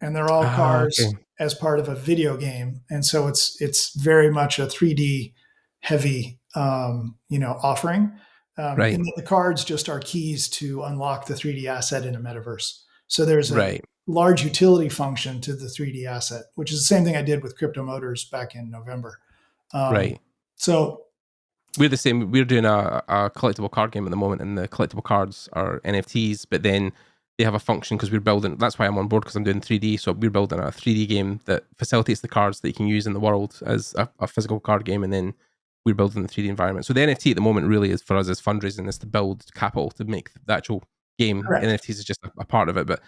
and they're all Okay. cars as part of a video game. And so it's very much a 3D heavy, offering. Right. And the cards just are keys to unlock the 3D asset in a metaverse. So there's a Right. large utility function to the 3D asset, which is the same thing I did with Crypto Motors back in November. Um, Right. so We're the same. We're doing a collectible card game at the moment, and the collectible cards are NFTs, but then they have a function because we're building. That's why I'm on board, because I'm doing 3D. So we're building a 3D game that facilitates the cards that you can use in the world as a physical card game, and then we're building the 3D environment. So the NFT at the moment really is for us as fundraising, is to build capital to make the actual game. correct. NFTs is just a part of it, but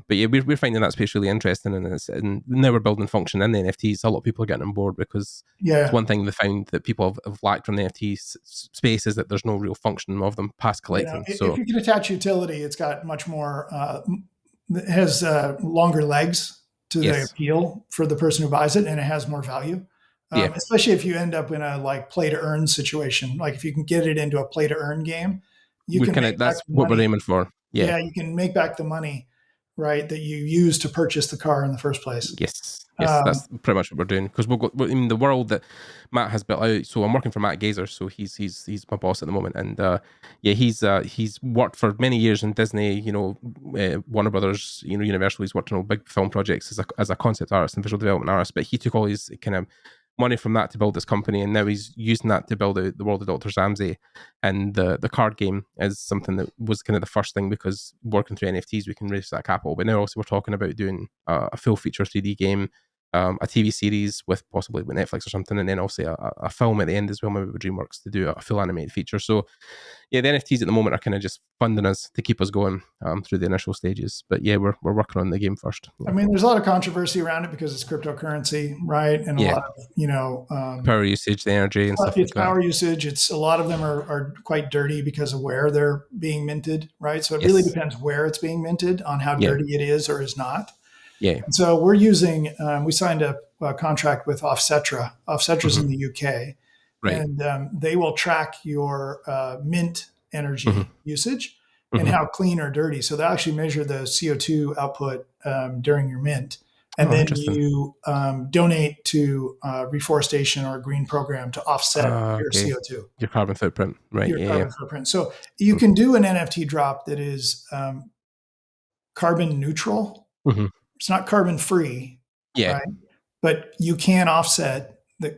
yeah, we're finding that space really interesting, and now we're building function in the NFTs. A lot of people are getting on board because it's Yeah. one thing they found that people have lacked from the NFT space is that there's no real function of them past collecting. If So you can attach utility, it's got much more, it has longer legs to the yes, appeal for the person who buys it, and it has more value. yeah, Especially if you end up in a like play to earn situation. Like if you can get it into a play to earn game, you we're can kind of make back that's the what we're money. aiming for. Yeah. Yeah, you can make back the money, right, that you used to purchase the car in the first place. Yes, Um, that's pretty much what we're doing, because in the world that Matt has built out. So I'm working for Matt Gazer, so he's my boss at the moment, and yeah, he's worked for many years in Disney, Warner Brothers, Universal. He's worked on all big film projects as a concept artist and visual development artist, but he took all his kind of money from that to build this company, and now he's using that to build out the world of Dr. Zamzi. And the card game is something that was kind of the first thing, because working through NFTs we can raise that capital. But now also we're talking about doing a full feature 3D game, a TV series with possibly with Netflix or something, and then also a film at the end as well, maybe with DreamWorks, to do a full animated feature. So yeah, the NFTs at the moment are kind of just funding us to keep us going through the initial stages. But yeah, we're working on the game first. I mean, there's a lot of controversy around it because it's cryptocurrency, right? And a Yeah, lot of, power usage, the energy, and stuff like it's that. power usage. It's a lot of them are quite dirty because of where they're being minted, right? So it really Yes. depends where it's being minted on how Yeah. dirty it is or is not. Yeah. And so we're using. We signed a contract with Offsetra. Offsetra's Hmm. in the UK, Right. and they will track your mint Hmm. energy usage and Hmm. how clean or dirty. So they actually measure the CO2 output during your mint, and Oh, then interesting. you donate to reforestation or a green program to offset your Okay. CO2, Your carbon footprint. Right. your Yeah. Yeah. carbon footprint. So you can do an NFT drop that is carbon neutral. Hmm. It's not carbon free, Yeah. right? But you can offset The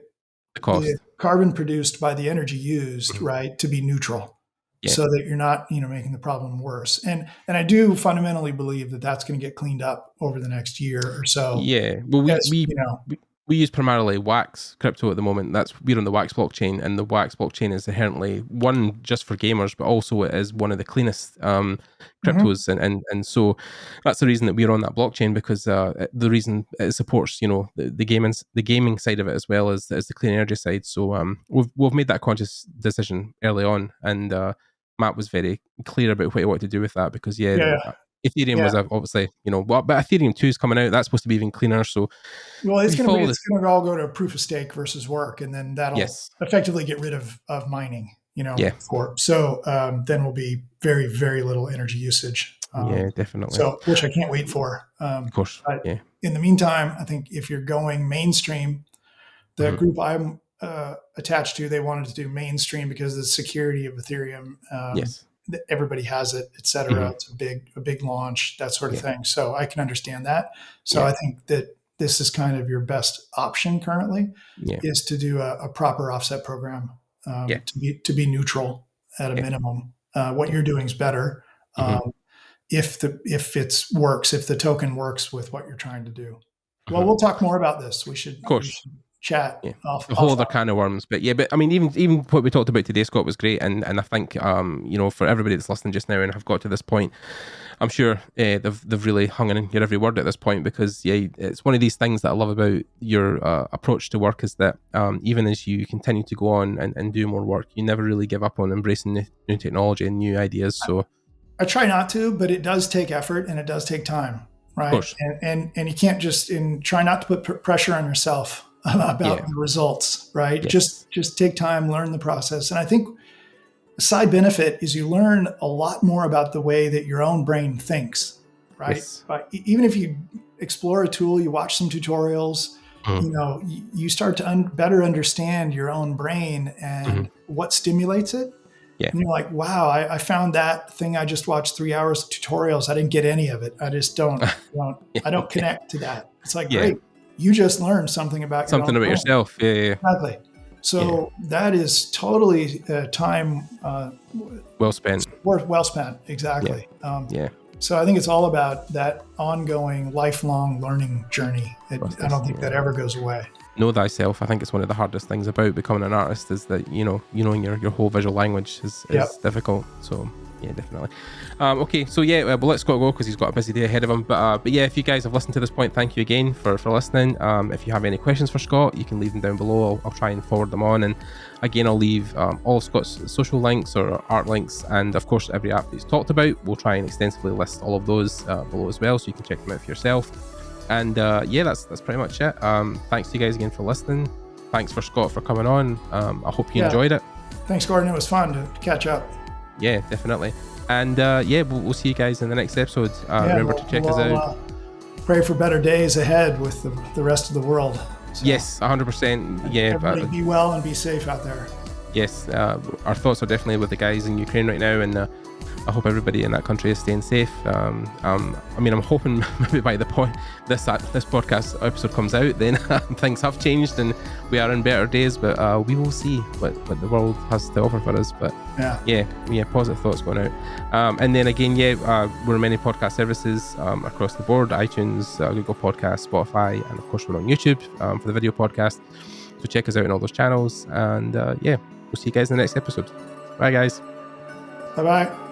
the cost. carbon produced by the energy used, Mhm. right, to be neutral, Yeah. so that you're not, making the problem worse. And I do fundamentally believe that that's going to get cleaned up over the next year or so. Yeah. Well, As we use primarily Wax crypto at the moment. We're on the Wax blockchain, and the Wax blockchain is inherently one just for gamers, but also it is one of the cleanest Mhm. cryptos, and so that's the reason that we're on that blockchain, because the reason it supports the gaming side of it as well as the clean energy side. So we've made that conscious decision early on, and Matt was very clear about what he wanted to do with that, because Yeah, Ethereum yeah. was obviously, but Ethereum 2 is coming out. That's supposed to be even cleaner. So Well, we follow it's this. gonna all go to proof of stake versus work, and then that'll Yes. effectively get rid of mining. Yeah. For so then will be very very little energy usage. Yeah, definitely. So which I can't wait for. Of course. But Yeah. in the meantime, I think if you're going mainstream, the Hmm. group I'm attached to, they wanted to do mainstream because of the security of Ethereum. Yes. Everybody has it, et cetera. Hmm. It's a big launch, that sort of Yeah. thing. So I can understand that. So Yeah. I think that this is kind of your best option currently, Yeah. is to do a proper offset program, Yeah. to be neutral at a Yeah. minimum. What you're doing is better. Hmm. If if the token works with what you're trying to do. Well, Hmm. we'll talk more about this. We should Of course. chat. Yeah, Off, a whole off other can of worms. But yeah, but I mean, even what we talked about today, Scott, was great, and I think for everybody that's listening just now and have got to this point, I'm sure they've really hung in your every word at this point, because it's one of these things that I love about your approach to work, is that even as you continue to go on and do more work, you never really give up on embracing new technology and new ideas. So I try not to, but it does take effort and it does take time, right? Of course. And you can't just try not to put pressure on yourself about the results, right? Yes. Just take time, learn the process. And I think a side benefit is you learn a lot more about the way that your own brain thinks, right? Yes. Even if you explore a tool, you watch some tutorials, you start to better understand your own brain and what stimulates it. Yeah. And you're like, wow, I found that thing I just watched 3 hours of tutorials. I didn't get any of it. I just don't connect to that. It's like, great. You just learned something about yourself. Yeah. Exactly. So that is totally time well spent. Well spent. Exactly. Yeah. So I think it's all about that ongoing, lifelong learning journey. I don't think that ever goes away. Know thyself. I think it's one of the hardest things about becoming an artist, is that knowing your whole visual language is difficult. So yeah, definitely. Okay, so we'll let Scott go because he's got a busy day ahead of him. But yeah, if you guys have listened to this point, thank you again for listening. If you have any questions for Scott, you can leave them down below. I'll try and forward them on. And again, I'll leave all of Scott's social links or art links, and of course every app that he's talked about. We'll try and extensively list all of those below as well, so you can check them out for yourself. And that's pretty much it. Thanks to you guys again for listening. Thanks for Scott for coming on. I hope you enjoyed it. Thanks, Gordon. It was fun to catch up. Yeah, definitely. And we'll see you guys in the next episode. Remember to check us out. Pray for better days ahead with the rest of the world. So, yes, 100%. Yeah, everybody be well and be safe out there. Yes, our thoughts are definitely with the guys in Ukraine right now, and I hope everybody in that country is staying safe. I'm hoping maybe by the point this podcast episode comes out, then things have changed and we are in better days. But we will see what the world has to offer for us. But positive thoughts going out. And then again, we're on many podcast services across the board: iTunes, Google Podcasts, Spotify, and of course we're on YouTube for the video podcast. So check us out on all those channels. And we'll see you guys in the next episode. Bye, guys. Bye-bye.